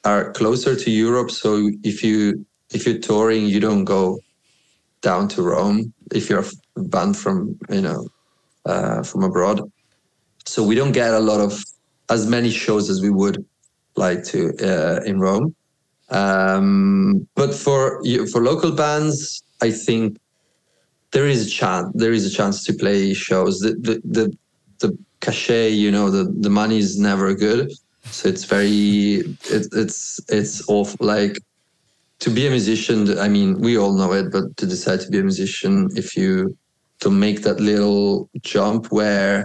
are closer to Europe. So if you're touring, you don't go down to Rome if you're a band from abroad. So we don't get as many shows as we would like to in Rome. But for local bands, I think there is a chance. There is a chance to play shows. The cachet, you know, the money is never good. So it's very it's awful. Like, to be a musician, I mean, we all know it, but to decide to be a musician, if you don't make that little jump where,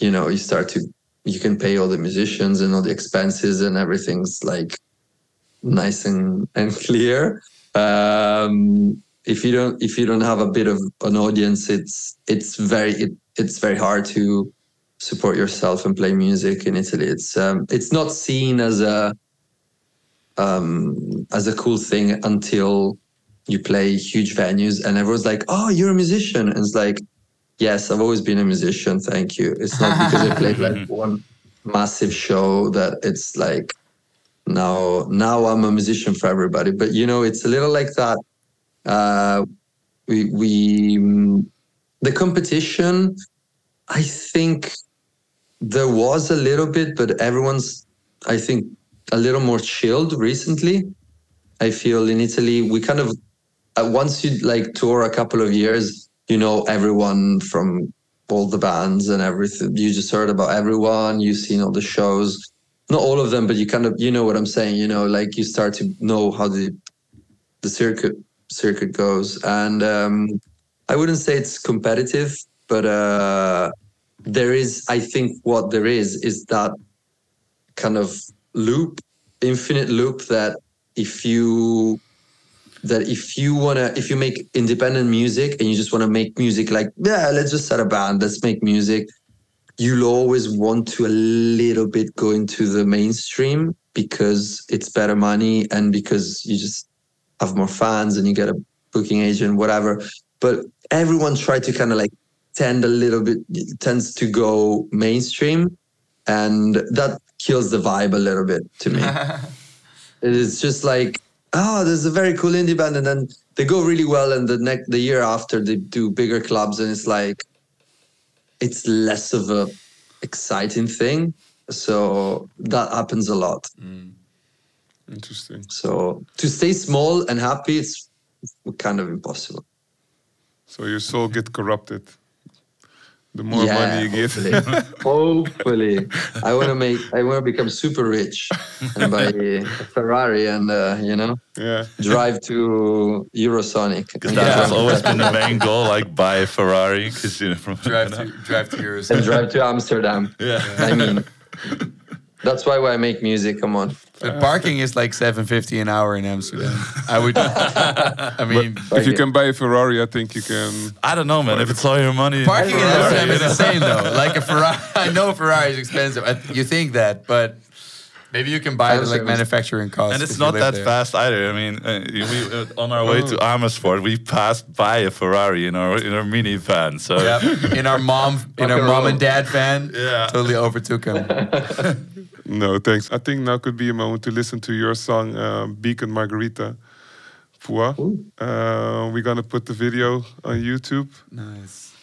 you know, you can pay all the musicians and all the expenses and everything's like nice and clear. If you don't have a bit of an audience, it's very hard to support yourself and play music in Italy. It's not seen as a cool thing until you play huge venues and everyone's like, "Oh, you're a musician." And it's like, "Yes, I've always been a musician. Thank you." It's not because I played like one massive show that it's like now I'm a musician for everybody. But you know, it's a little like that. The competition, I think there was a little bit, but everyone's, I think, a little more chilled recently. I feel in Italy, we kind of, once you like tour a couple of years, you know everyone from all the bands and everything. You just heard about everyone. You've seen all the shows. Not all of them, but you kind of, you know what I'm saying. You know, like you start to know how the circuit goes. And I wouldn't say it's competitive, but there is, I think what there is that kind of loop, infinite loop, that if you make independent music and you just want to make music like, yeah, let's just start a band, let's make music, you'll always want to a little bit go into the mainstream because it's better money and because you just have more fans and you get a booking agent, whatever. But everyone tries to kind of like tends to go mainstream, and that kills the vibe a little bit to me. It's just like, oh, there's a very cool indie band, and then they go really well, and the year after they do bigger clubs, and it's like, it's less of a exciting thing. So that happens a lot. Interesting. So to stay small and happy, it's kind of impossible. So your soul get corrupted the more money you get. Hopefully. I want to become super rich and buy a Ferrari and, drive to Eurosonic. Because that has always been the main goal, like buy a Ferrari. Cause, you know, drive to Eurosonic. And drive to Amsterdam. Yeah. I mean, that's why I make music, come on. But parking is like $7.50 an hour in Amsterdam. I mean, if you can buy a Ferrari, I think you can. I don't know, man. If it's all your money. Parking in Amsterdam is insane, though. Like a Ferrari, I know a Ferrari is expensive. You think that, but maybe you can buy it at like manufacturing costs. And it's not that fast either. I mean, on our way to Amersfoort, we passed by a Ferrari in our minivan. So in our mom and dad van, totally overtook him. No, thanks. I think now could be a moment to listen to your song, Beacon Margarita. Pua. We're going to put the video on YouTube. Nice.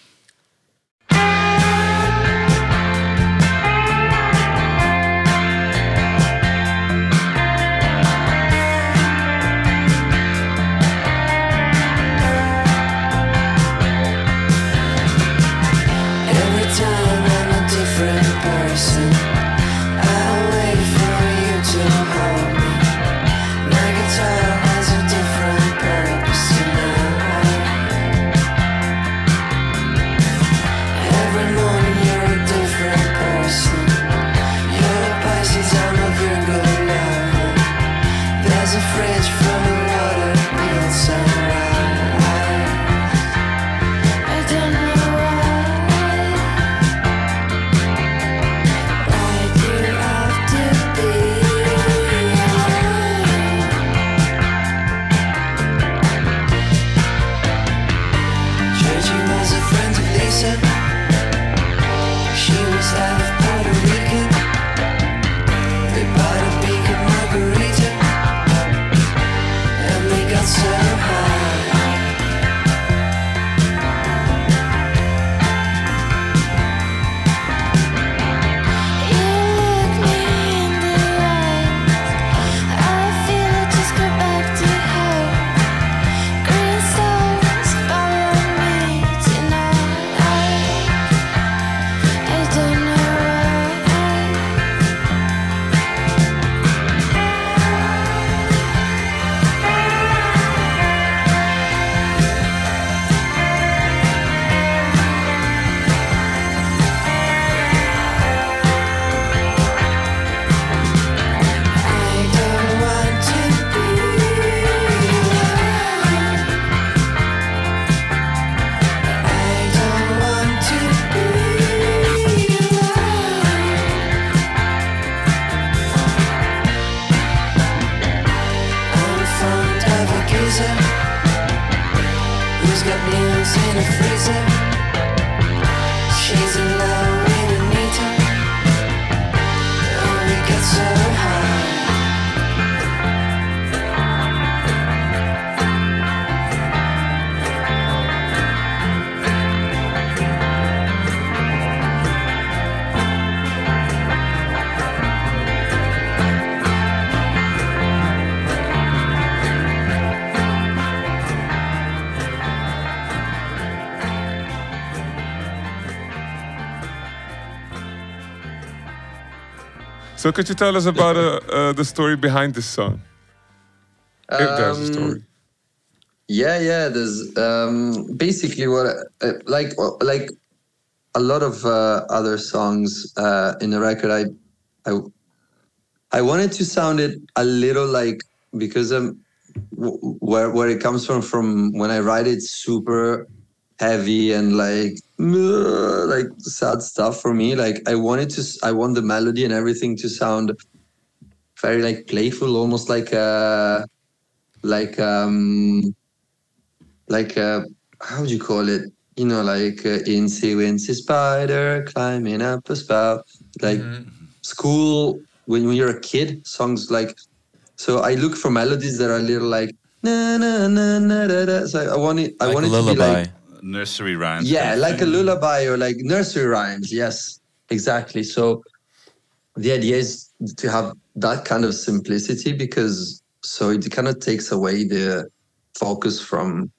in a freezer. She's in love with Anita. Oh, we get so high. So could you tell us about the story behind this song? If there's a story. Yeah. There's basically what like a lot of other songs in the record. I wanted to sound it a little like, because where it comes from when I write it, super heavy and like sad stuff for me. Like I want the melody and everything to sound very like playful, almost like how would you call it? You know, like Incy Wincy Spider climbing up a spout, like school when you're a kid songs. Like, so I look for melodies that are a little like na na na na da, da. So I want it to be like nursery rhymes. Yeah, kind of like thing. a lullaby or like nursery rhymes. Yes, exactly. So the idea is to have that kind of simplicity, because so it kind of takes away the focus from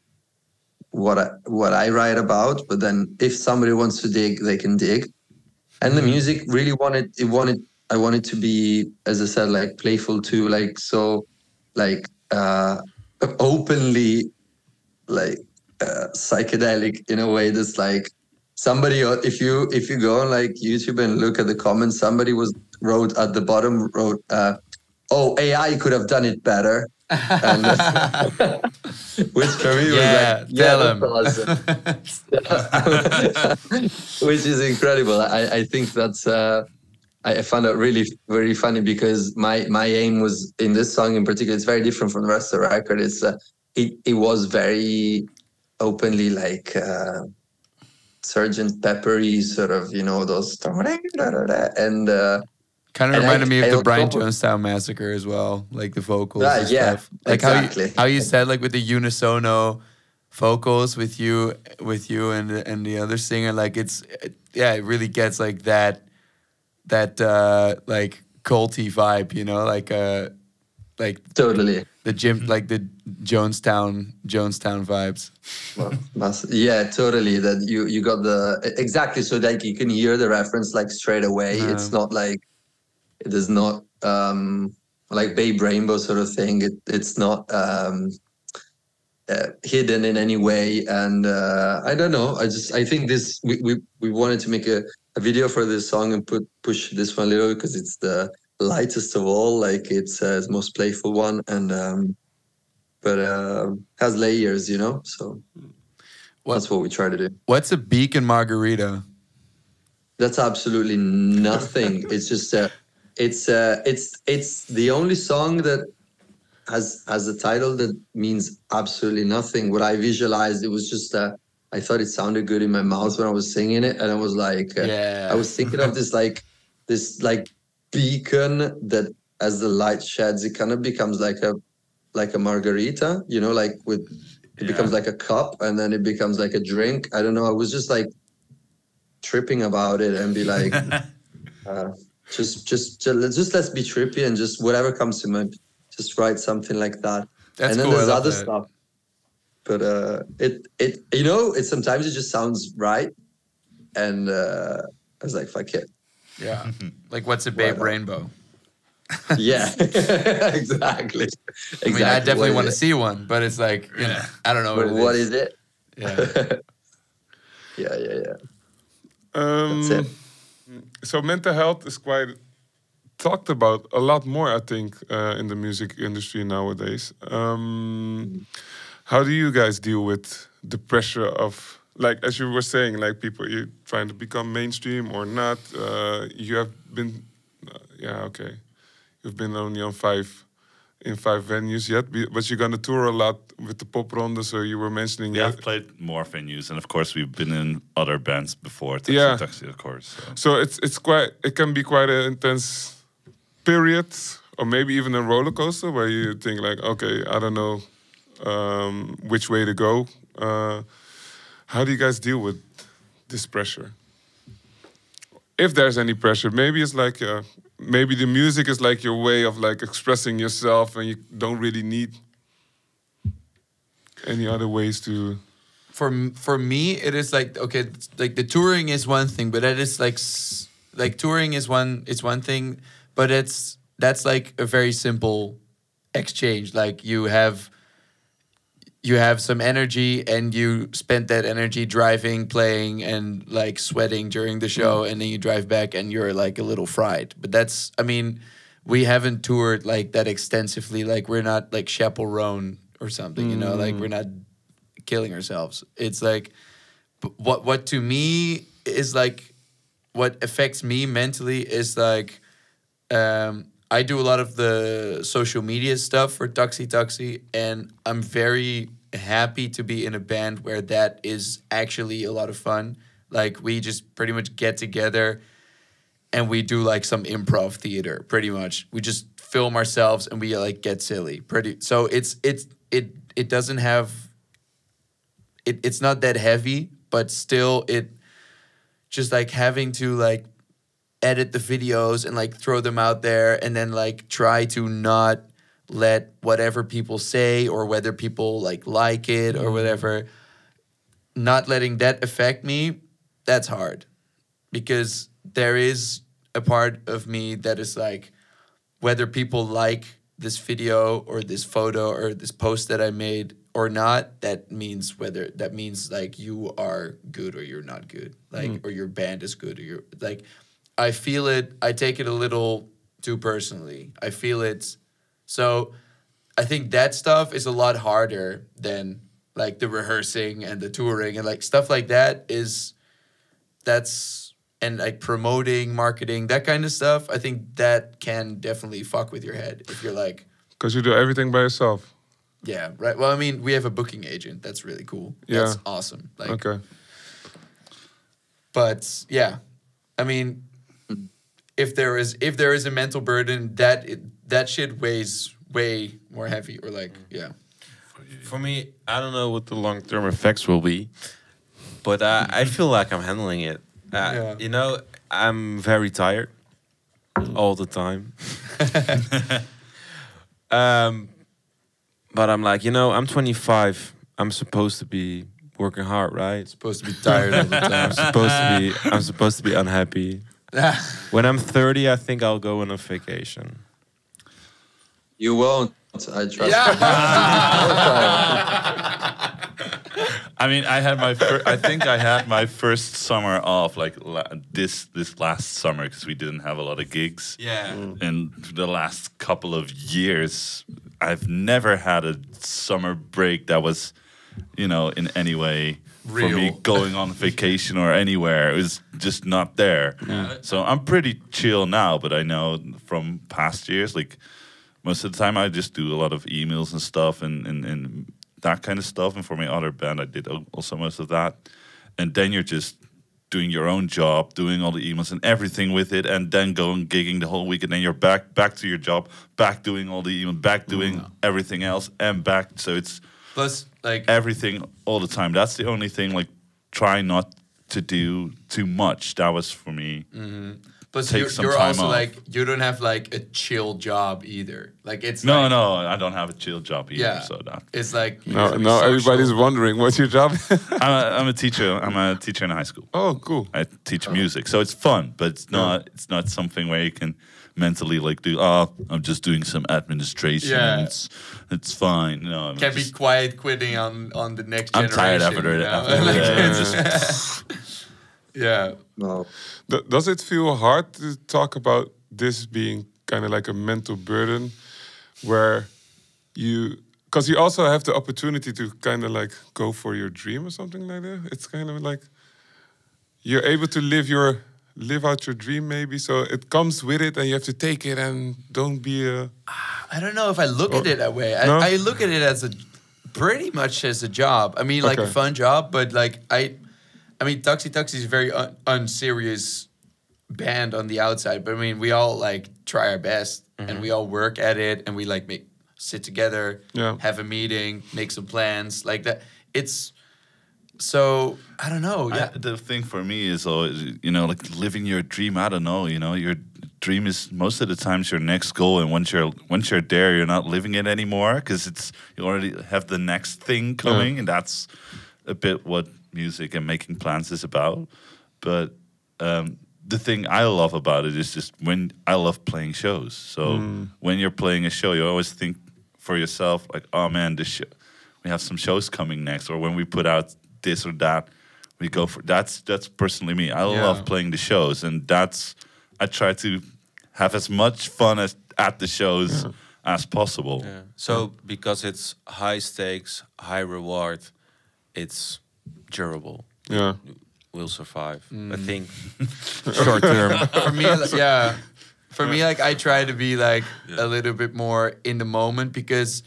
what I write about. But then if somebody wants to dig, they can dig. And the music really I wanted to be, as I said, like playful too, like so like openly like psychedelic in a way that's like somebody, if you go on like YouTube and look at the comments, somebody wrote at the bottom, oh, AI could have done it better. And which for me was like, tell that's him. awesome. Which is incredible. I think that's I found it really very funny, because my aim was in this song in particular, it's very different from the rest of the record. It's it was very openly like Sergeant Peppery sort of, you know, those and Kind of and reminded me of the on Brian top of- Jonestown Massacre as well, like the vocals Right, and yeah, stuff. Like exactly. how you said, like with the unisono vocals with you and the other singer, like it really gets like that like culty vibe, you know, like totally. the gym, like the Jonestown vibes. Yeah, totally. That you got the exactly, so like you can hear the reference like straight away. Yeah. It's not like it is not like Babe Rainbow sort of thing. It's not hidden in any way. And I don't know. I think this we wanted to make a video for this song and push this one a little, because it's the lightest of all. Like it's the most playful one, and but has layers, you know. So that's what we try to do. What's a beacon margarita? That's absolutely nothing. It's just it's the only song that has a title that means absolutely nothing. What I visualized, it was just I thought it sounded good in my mouth when I was singing it, and I was like, I was thinking of this beacon that, as the light sheds, it kind of becomes like a margarita, you know, like it becomes like a cup, and then it becomes like a drink. I don't know. I was just like tripping about it and be like, just let's be trippy and just whatever comes to mind, just write something like that. That's and then cool. there's I love other that. stuff, but it you know, it sometimes it just sounds right, and I was like, fuck it. Yeah. Like, what's a Babe Rainbow? Yeah, exactly. I mean, I definitely want to see. see one, but it's like, you know, I don't know What is it? Yeah. Yeah. That's it. So mental health is quite talked about a lot more, I think, in the music industry nowadays. How do you guys deal with the pressure of, like, as you were saying, like people you trying to become mainstream or not? You have been, you've been only on 5 in 5 venues yet, but you're gonna tour a lot with the Pop Ronde. So you were mentioning We have played more venues, and of course we've been in other bands before. Taxitaxi, of course. So it can be quite an intense period, or maybe even a roller coaster where you think like, okay, I don't know which way to go. How do you guys deal with this pressure? If there's any pressure, maybe it's like maybe the music is like your way of like expressing yourself, and you don't really need any other ways to. For me, it is like, okay, like the touring is one thing, but it is like touring is one thing, but that's like a very simple exchange. Like you have some energy, and you spend that energy driving, playing, and like sweating during the show, and then you drive back and you're like a little fried. But that's, I mean, we haven't toured like that extensively. Like we're not like Chaperone or something, you know, like we're not killing ourselves. It's like what to me is like what affects me mentally is like I do a lot of the social media stuff for Taxitaxi, and I'm very happy to be in a band where that is actually a lot of fun. Like we just pretty much get together and we do like some improv theater. Pretty much, we just film ourselves and we like get silly. So it doesn't have. It's not that heavy, but still it just like having to like edit the videos and like throw them out there, and then like try to not let whatever people say or whether people like it or whatever, not letting that affect me. That's hard, because there is a part of me that is like, whether people like this video or this photo or this post that I made or not, that means like you are good or you're not good, like or your band is good or you're like. I feel it. I take it a little too personally. I feel it. So I think that stuff is a lot harder than like the rehearsing and the touring and like stuff like that and like promoting, marketing, that kind of stuff. I think that can definitely fuck with your head if you're like. Because you do everything by yourself. Yeah, right. Well, I mean, we have a booking agent. That's really cool. Yeah. That's awesome. Like, okay. But yeah, I mean, if there is a mental burden, that shit weighs way more heavy, or like, yeah. For me, I don't know what the long-term effects will be, but I feel like I'm handling it. You know, I'm very tired all the time. But I'm like, you know, I'm 25. I'm supposed to be working hard, right? Supposed to be tired all the time. I'm supposed to be unhappy. When I'm 30, I think I'll go on a vacation. You won't. I trust I mean, I think I had my first summer off like this last summer, because we didn't have a lot of gigs. Yeah. In the last couple of years, I've never had a summer break that was, you know, in any way real. For me going on vacation or anywhere. It was just not there. Yeah. So I'm pretty chill now, but I know from past years, like most of the time I just do a lot of emails and stuff and that kind of stuff. And for my other band, I did also most of that. And then you're just doing your own job, doing all the emails and everything with it, and then going gigging the whole week, and then you're back to your job, back doing all the email, back doing everything else, and back. So it's plus like everything all the time. That's the only thing. Like, try not to do too much. That was for me. Mm-hmm. Plus, Take some you're time also off. like, you don't have like a chill job either. Like it's No, like, no, I don't have a chill job either. Yeah. So that It's like Now everybody's wondering, what's your job? I'm a teacher. I'm a teacher in high school. Oh, cool. I teach music, so it's fun, but it's not. It's not something where you can mentally like do. Oh, I'm just doing some administration. Yeah. It's fine. No, I'm Can't be just- quiet quitting on the next I'm generation. tired after you it. know? After Like, that. it's- yeah. No. Does it feel hard to talk about this being kind of like a mental burden, where because you also have the opportunity to kind of like go for your dream or something like that? It's kind of like you're able to live out your dream, maybe. So it comes with it, and you have to take it and don't be a. I don't know if I look at it that way. No? I look at it as pretty much as a job. I mean, like a Okay. fun job, but like I mean, Taxitaxi is a very unserious band on the outside, but I mean, we all like try our best and we all work at it, and we like sit together, Yeah. have a meeting, make some plans like that. It's so I don't know. Yeah, The thing for me is always, like living your dream. I don't know, your dream is most of the times your next goal, and once you're there, you're not living it anymore because you already have the next thing coming, and that's a bit what music and making plans is about. But the thing I love about it is just when I love playing shows. So when you're playing a show, you always think for yourself like, oh man, we have some shows coming next, or when we put out this or that, we go for that's personally me. I love playing the shows, and I try to have as much fun at the shows as possible. Yeah. So because it's high stakes, high reward, it's durable. Yeah. Will survive. I think short term. for me, for me, like I try to be like a little bit more in the moment, because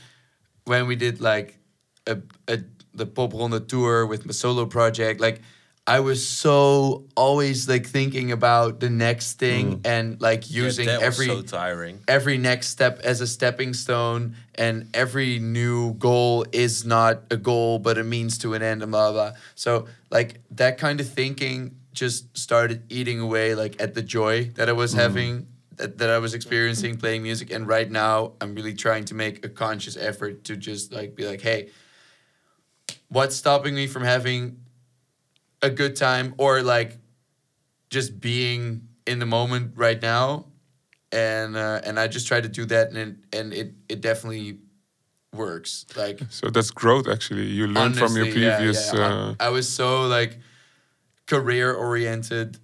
when we did like the Pop Ronde tour with my solo project, like I was so always like thinking about the next thing and like using that was every so tiring. every next step as a stepping stone, and every new goal is not a goal but a means to an end, and blah blah. So like that kind of thinking just started eating away like at the joy that I was having, that I was experiencing playing music. And right now I'm really trying to make a conscious effort to just like be like, hey, what's stopping me from having a good time, or like just being in the moment right now? And I just try to do that, and it definitely works. Like, So that's growth, actually. You learn from your honestly, previous. I was so like career oriented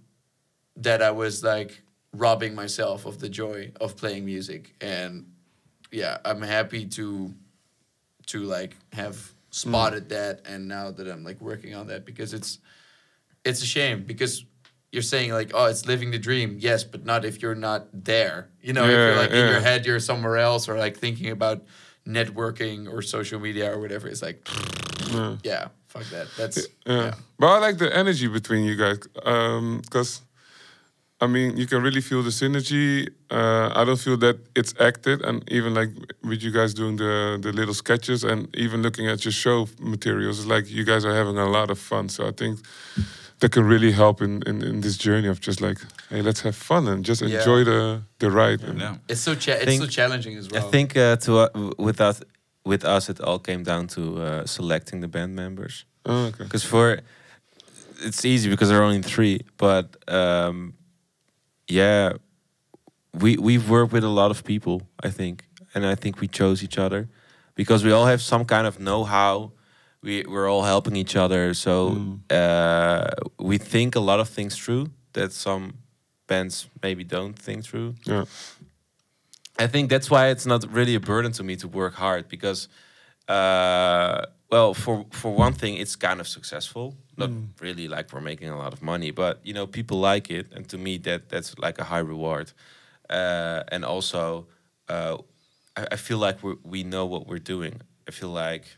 that I was like robbing myself of the joy of playing music. And yeah, I'm happy to like have spotted that, and now that I'm like working on that, because it's a shame, because you're saying like, oh, it's living the dream. Yes, but not if you're not there. If you're like in your head, you're somewhere else, or like thinking about networking or social media or whatever. It's like, yeah, fuck that. That's yeah. But I like the energy between you guys, because I mean, you can really feel the synergy. I don't feel that it's acted, and even like with you guys doing the little sketches, and even looking at your show materials, it's like you guys are having a lot of fun. So I think that can really help in this journey of just like, hey, let's have fun and just enjoy the ride. And It's so it's so challenging as well. I think with us, it all came down to selecting the band members. Oh, okay. Because it's easy because there are only 3, but yeah, we've worked with a lot of people, I think, and I think we chose each other because we all have some kind of know-how. We're all helping each other, so we think a lot of things through that some bands maybe don't think through. Yeah. I think that's why it's not really a burden to me to work hard, because well, for one thing, it's kind of successful. Not really like we're making a lot of money, but people like it, and to me that's like a high reward. And also, I feel like we know what we're doing. I feel like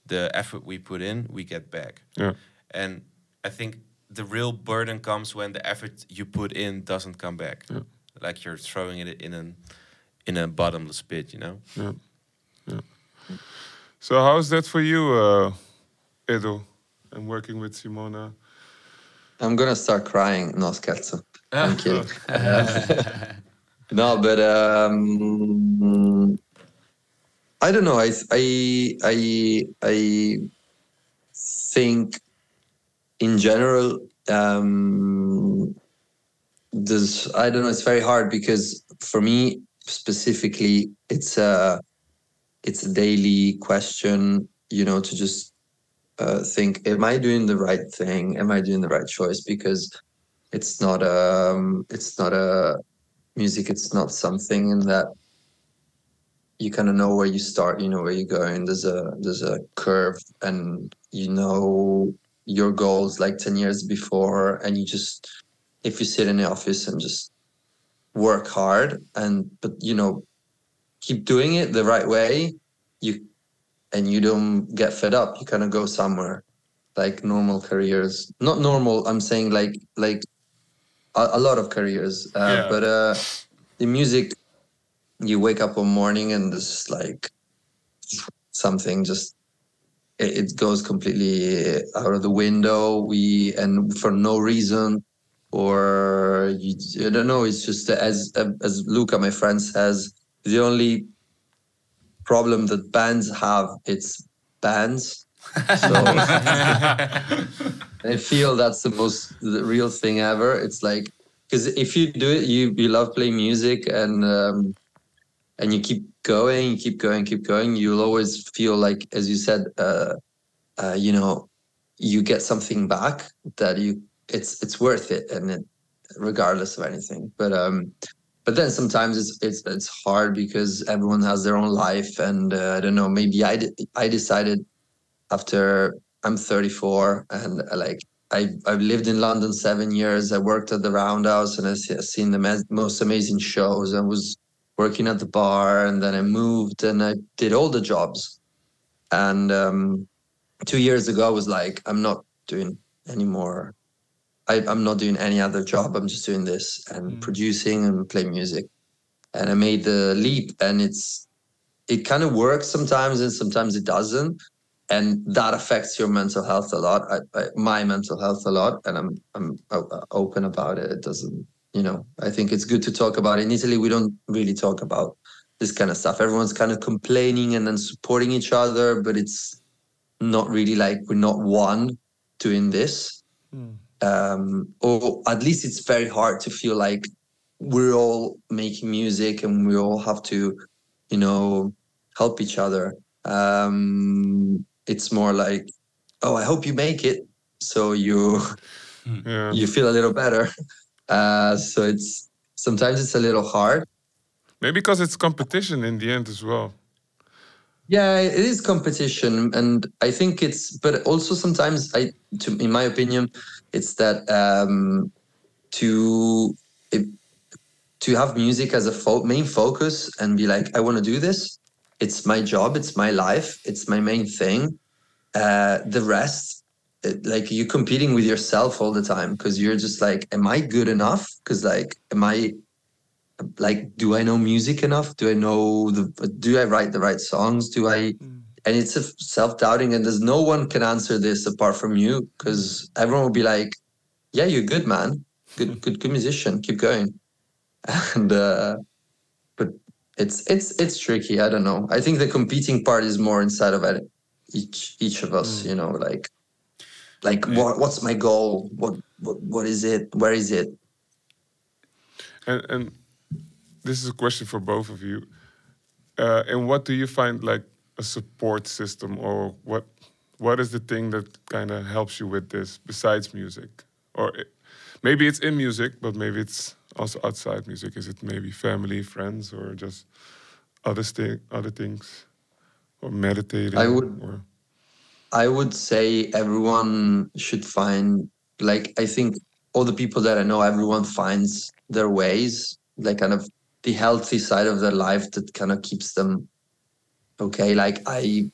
the effort we put in, we get back. Yeah. And I think the real burden comes when the effort you put in doesn't come back. Yeah. Like you're throwing it in a bottomless pit, Yeah. Yeah. So how is that for you, Edo, and working with Simona? I'm gonna start crying. No, scherzo. I'm kidding. No, but I don't know. I think in general, I don't know. It's very hard because for me specifically, it's a daily question. To just think, am I doing the right thing? Am I doing the right choice? Because it's not a music. It's not something in that you kind of know where you start, you know where you're going. There's a curve, and your goals like 10 years before, and if you sit in the office and just work hard, but keep doing it the right way, you don't get fed up. You kind of go somewhere, like normal careers. Not normal. I'm saying like a lot of careers. But in music, you wake up one morning and there's like something just it goes completely out of the window. And for no reason, or I don't know. It's just as Luca, my friend, says, the only problem that bands have, it's bands. So I feel that's the real thing ever. It's like, because if you do it, you love playing music, and you keep going, keep going, you'll always feel like, as you said, you know, you get something back that it's worth it, and regardless of anything. But then sometimes it's hard because everyone has their own life, and I don't know. Maybe I decided after I'm 34, and I've lived in London 7 years. I worked at the Roundhouse, and I've seen the most amazing shows. I was working at the bar, and then I moved, and I did all the jobs. And 2 years ago, I was like, I'm not doing any more. I'm not doing any other job. I'm just doing this and producing and playing music. And I made the leap, and it kind of works sometimes, and sometimes it doesn't. And that affects your mental health a lot. My mental health a lot, and I'm open about it. It doesn't, you know. I think it's good to talk about it. In Italy, we don't really talk about this kind of stuff. Everyone's kind of complaining and then supporting each other, but it's not really like we're not one doing this. Or at least it's very hard to feel like we're all making music and we all have to, you know, help each other. It's more like, oh, I hope you make it, so you feel a little better. So sometimes it's a little hard. Maybe because it's competition in the end as well. Yeah, it is competition, and I think but also sometimes in my opinion, it's that to have music as a main focus and be like, I want to do this. It's my job. It's my life. It's my main thing. The rest, like, you're competing with yourself all the time, because you're just like, am I good enough? Because do I know music enough? Do I write the right songs? And it's a self-doubting, and there's no one can answer this apart from you, because everyone will be like, yeah, you're good, man. Good musician. Keep going. And, but it's tricky. I don't know. I think the competing part is more inside of each of us, you know, what's my goal? What is it? Where is it? And this is a question for both of you. And what do you find like a support system, or what is the thing that kind of helps you with this besides music? Or maybe it's in music, but maybe it's also outside music. Is it maybe family, friends, or just other things, or meditating? I would say everyone should find, like, I think all the people that I know, everyone finds their ways, like kind of the healthy side of their life that kind of keeps them okay. Like I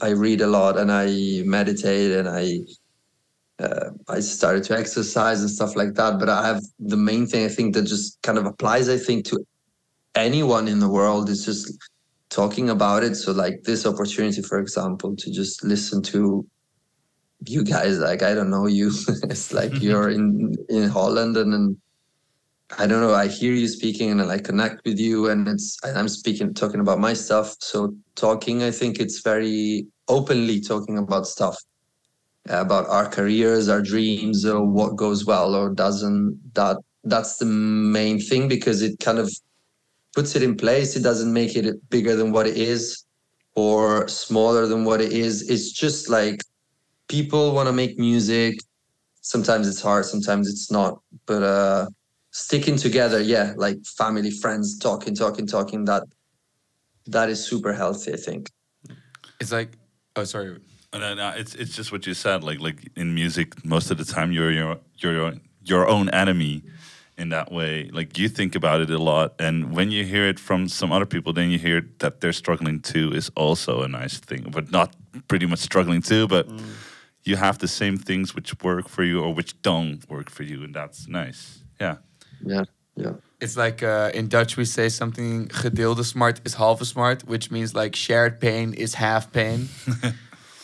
read a lot, and I meditate, and I started to exercise and stuff like that. But I have the main thing I think that just kind of applies, I think, to anyone in the world, is just talking about it. So like this opportunity, for example, to just listen to you guys, like, I don't know you. It's like you're in Holland, and I don't know, I hear you speaking, and I connect with you, and I'm talking about my stuff. So talking, I think it's very openly talking about stuff, about our careers, our dreams, or what goes well or doesn't. That's the main thing, because it kind of puts it in place. It doesn't make it bigger than what it is or smaller than what it is. It's just like, people want to make music. Sometimes it's hard, sometimes it's not. But sticking together, yeah, like family, friends, talking, that is super healthy, I think. It's like, oh, sorry. No, it's just what you said. Like in music, most of the time you're your own enemy, in that way. Like you think about it a lot, and when you hear it from some other people, then you hear that they're struggling too is also a nice thing, but not pretty much struggling too, but you have the same things which work for you or which don't work for you, and that's nice. Yeah. Yeah, yeah. It's like in Dutch we say something gedeelde smart is halve smart, which means like shared pain is half pain.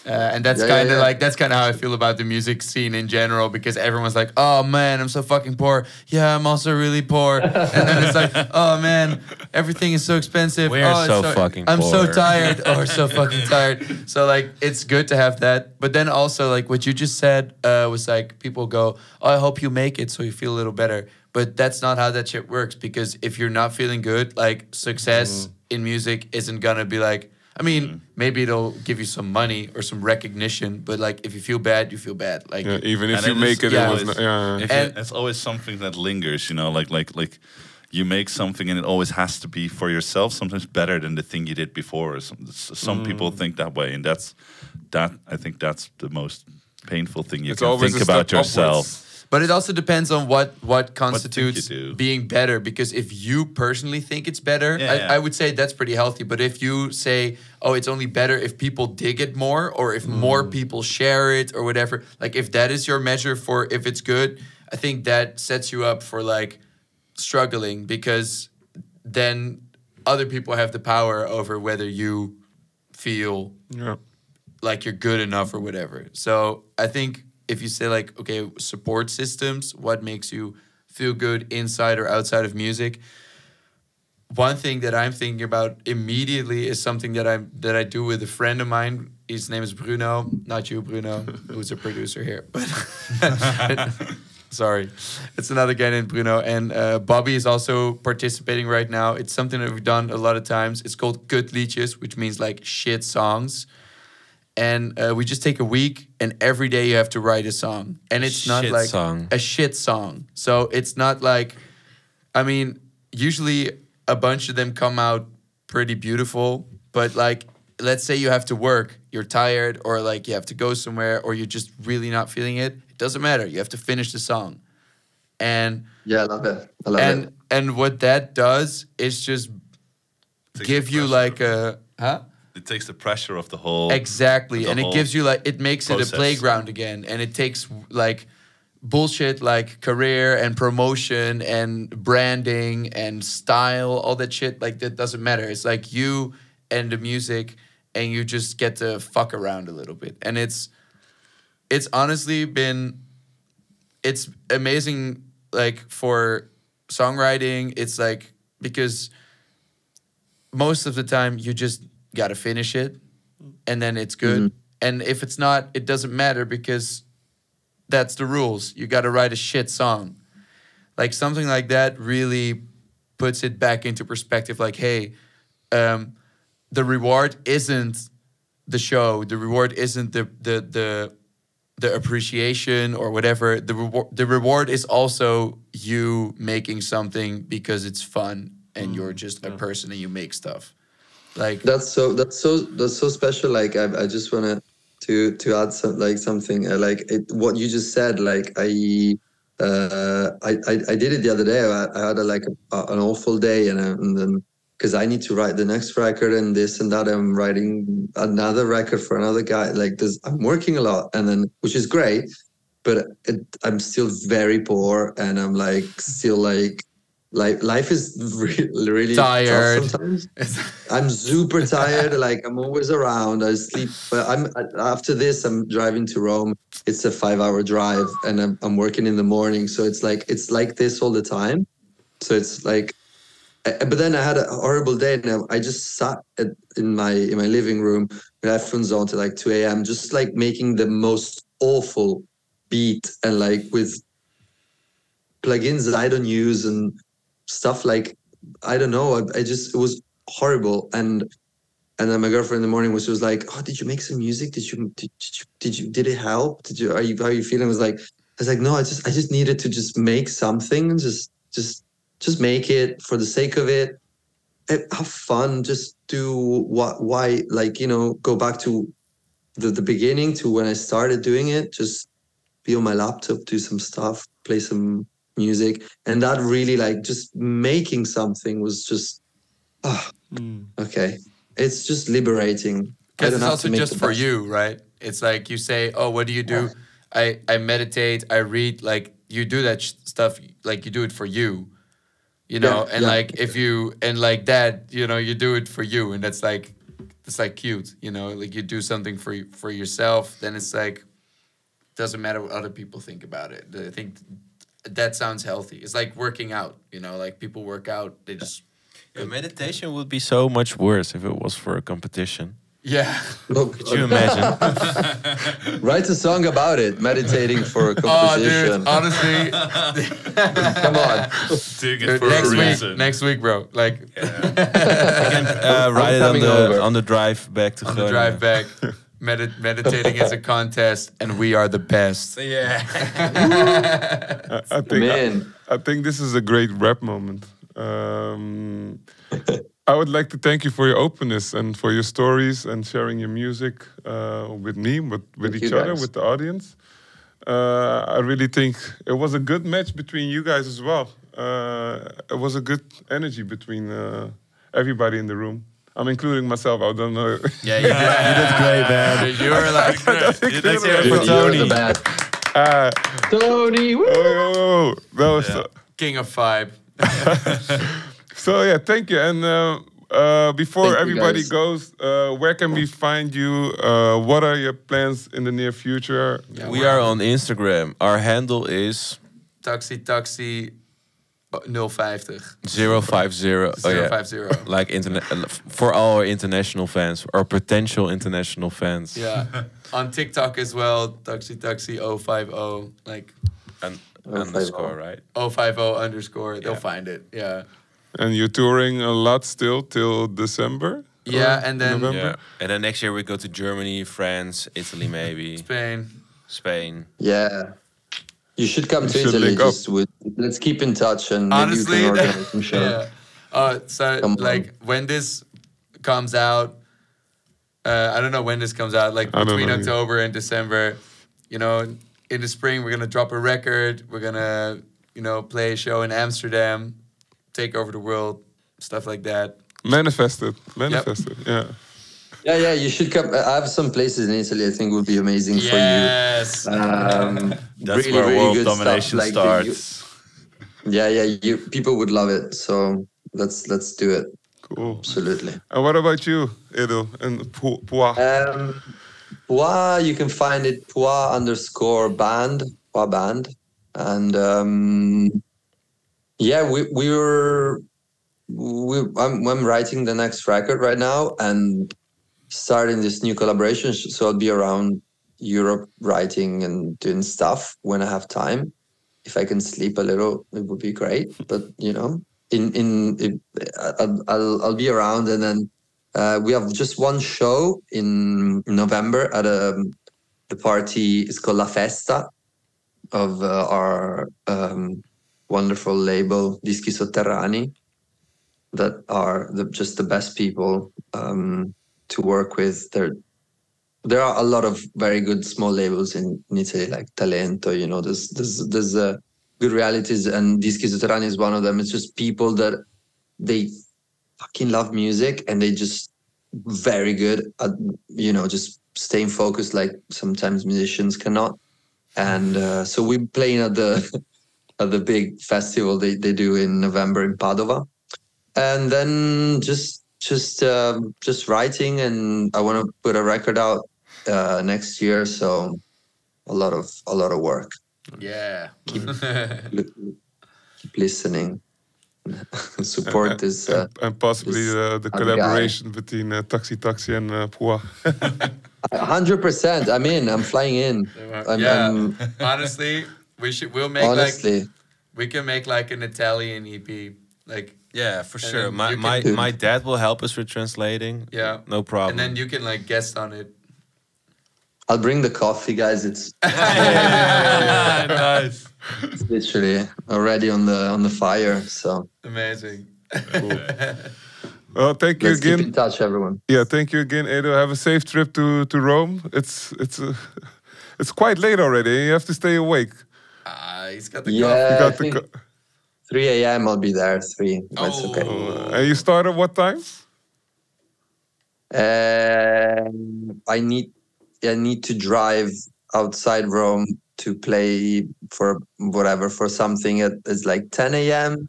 And that's Yeah, kind of yeah. like that's kind of how I feel about the music scene in general, because everyone's like, "Oh man, I'm so fucking poor." Yeah, I'm also really poor. And then it's like, "Oh man, everything is so expensive. We're oh, it's so fucking I'm so poor." tired. Oh, so fucking tired." So like, it's good to have that. But then also like what you just said was like people go, "Oh, I hope you make it so you feel a little better." But that's not how that shit works, because if you're not feeling good, like success in music isn't gonna be like. I mean, maybe it'll give you some money or some recognition, but like if you feel bad, you feel bad. Like Yeah, even if And you it make is- it, yeah. it was not, yeah. If And- it's always something that lingers, you know, like you make something and it always has to be for yourself, sometimes better than the thing you did before. Some people think that way, and I think that's the most painful thing you It's can always think a about step yourself. upwards. But it also depends on what you constitutes do. being better. Because if you personally think it's better, Yeah. I would say that's pretty healthy. But if you say, oh, it's only better if people dig it more, or if more people share it, or whatever, like if that is your measure for if it's good, I think that sets you up for like struggling, because then other people have the power over whether you feel Yeah. like you're good enough or whatever. So I think if you say like, okay, support systems, what makes you feel good inside or outside of music? One thing that I'm thinking about immediately is something that I do with a friend of mine. His name is Bruno, not you, Bruno, who's a producer here. But sorry, it's another guy named Bruno. And Bobby is also participating right now. It's something that we've done a lot of times. It's called Kutliedjes, which means like shit songs. And we just take a week, and every day you have to write a song. And it's not Shit like song. a shit song. So it's not like, I mean, usually a bunch of them come out pretty beautiful. But like, let's say you have to work, you're tired, or like you have to go somewhere, or you're just really not feeling it. It doesn't matter. You have to finish the song. And Yeah, I love it. I love it. and what that does is just Takes give the you pressure like a, huh? It takes the pressure of the whole. Exactly. the And it whole gives you like, it makes it process. a playground again. And it takes like bullshit like career and promotion and branding and style, all that shit. Like that doesn't matter. It's like you and the music, and you just get to fuck around a little bit. And it's honestly been, it's amazing like for songwriting. It's like, because most of the time you just got to finish it and then it's good. And if it's not, it doesn't matter, because that's the rules. You got to write a shit song. Like something like that really puts it back into perspective. Like, hey, the reward isn't the show. The reward isn't the appreciation or whatever. The reward is also you making something because it's fun and you're just a person and you make stuff. Like That's so special. Like I just wanted to add something like what you just said. Like I did it the other day. I had an awful day, and then because I need to write the next record and this and that, I'm writing another record for another guy. Like this, I'm working a lot, and then which is great, but I'm still very poor, and I'm like still like life is really Tired. tough sometimes. I'm super tired. Like I'm always around. I sleep, but after this, I'm driving to Rome. It's a 5-hour drive, and I'm working in the morning. So it's like this all the time. So it's like, but then I had a horrible day, and I just sat in my living room with headphones on till like 2 a.m. just like making the most awful beat, and like with plugins that I don't use and stuff like, I don't know. It was horrible. And then my girlfriend in the morning was like, "Oh, did you make some music? Did it help? How are you feeling?" I was like, "No, I just needed to just make something and just make it for the sake of it. Have fun. Just do why, like, go back to the beginning, to when I started doing it. Just be on my laptop, do some stuff, play some music, and that really like just making something was just okay. It's just liberating. I Because don't it's have also to make just the for best. you, right? It's like you say, "Oh, what do you do?" I meditate, I read. Like you do that stuff, like you do it for you, you know. Yeah, And yeah. like if you and like that, you know, you do it for you, and that's like it's like cute, you know. Like you do something for yourself, then it's like doesn't matter what other people think about it. I think that sounds healthy. It's like working out, you know. Like people work out, they just Yeah, meditation would be so much worse if it was for a competition. yeah. Look, Could you imagine? write a song about it. Meditating for a Oh, composition. dude, honestly, Come on. Doing it for a reason. next week, bro. Like Ride it on coming the over. on the drive back to on the Groningen. drive back, meditating is a contest, and we are the best. Yeah. I think Man. I think this is a great rap moment. I would like to thank you for your openness and for your stories and sharing your music with me, with Thank each you, other, guys. with the audience. I really think it was a good match between you guys as well. It was a good energy between everybody in the room. I'm including myself. I don't know. Yeah, you did great, man. You were like, Let's hear it for You're Tony. the best. Ah, Tony, woo! oh, that was king of vibe. so. Yeah, thank you. And before Thank you, everybody guys. goes, where can we find you? What are your plans in the near future? We are on Instagram. Our handle is Taxitaxi 050. 050. Oh yeah. 050. Like for all our international fans or potential international fans. Yeah. On TikTok as well, Taxitaxi 050. Like And 050. underscore, right? 050 underscore. They'll Yeah. find it. Yeah. And you're touring a lot still till December? Yeah, Or and then November? Yeah. And then next year we go to Germany, France, Italy, maybe Spain. Spain. Yeah. You should come to should Italy. link up. Just let's keep in touch and maybe Honestly, you can organize some show. yeah. So Come like when this comes out, I don't know when this comes out. Like I don't between know either. October and December, you know, in the spring we're gonna drop a record. We're gonna, you know, play a show in Amsterdam, take over the world, stuff like that. Manifest it. Yeah. Yeah, yeah, you should come. I have some places in Italy I think would be amazing Yes. for you. That's really, where really world good domination stuff. Like, starts. yeah, you people would love it. So let's do it. Cool. Absolutely. And what about you, Edo and Pua? Pua, you can find it Pua_band, Pua band, and yeah, I'm writing the next record right now and starting this new collaboration. So I'll be around Europe writing and doing stuff when I have time. If I can sleep a little, it would be great. But you know, I'll be around, and then we have just one show in November at the party. It's called La Festa of our wonderful label Dischi Sotterranei, that are just the best people to work with. There are a lot of very good small labels in Italy, like Talento. You know, there's good realities, and Dischi Sotterranei is one of them. It's just people that they fucking love music, and they just very good at, you know, just staying focused like sometimes musicians cannot. And so we're playing at the big festival they do in November in Padova, and then just writing, and I want to put a record out next year. So a lot of work. Yeah. Keep listening. Support this. And possibly this the other collaboration between Taxitaxi and Pua. 100%. I'm in. I'm flying in. I'm Honestly, we'll make honestly. like we can make like an Italian EP. Like Yeah, for And sure. then My you my can- my dad will help us with translating. yeah. No problem. And then you can like guest on it. I'll bring the coffee, guys. It's Nice. literally already on the fire. So Amazing. Well, thank you let's keep in again. touch, everyone. Yeah, thank you again, Edo. Have a safe trip to Rome. It's quite late already. You have to stay awake. He's got the You Yeah, I got the think co- 3 a.m. I'll be there. 3. That's okay. And you start at what time? I need to drive outside Rome to play for whatever, for something it's like 10 a.m.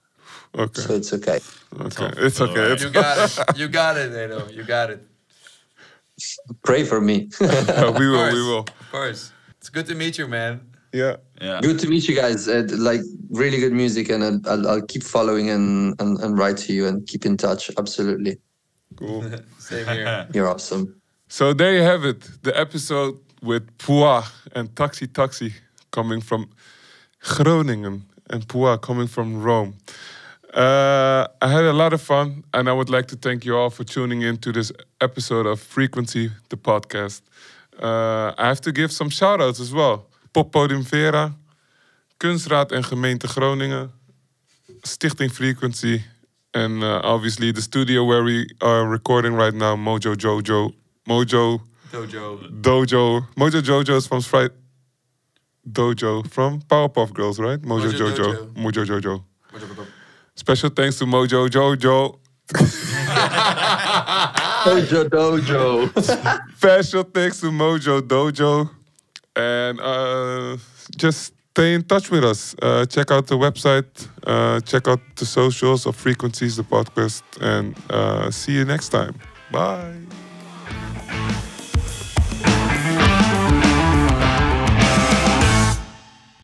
Okay. So it's okay. Okay. It's okay. Alright. It's You got it. You got it, Edo. You got it. Pray for me. we will. Of We will. Of course. It's good to meet you, man. Yeah. Yeah. Good to meet you guys. Like really good music, and I'll keep following and write to you and keep in touch. Absolutely, Cool. Same here. you're awesome. So there you have it. The episode with Pua and Taxitaxi coming from Groningen and Pua coming from Rome. I had a lot of fun, and I would like to thank you all for tuning in to this episode of Frequency, the podcast. I have to give some shout-outs as well. Poppodium Vera, Kunstraad en Gemeente Groningen, Stichting Frequency, and obviously the studio where we are recording right now, Mojo Dojo. Dojo. Mojo Jojo is from Dojo from Powerpuff Girls, right? Mojo Mojo Jojo. Dojo. Mojo Jojo. Special thanks to Mojo Jojo. Dojo. Special thanks to Mojo Dojo. And just stay in touch with us. Check out the website. Check out the socials of Frequencies, the podcast. And see you next time. Bye.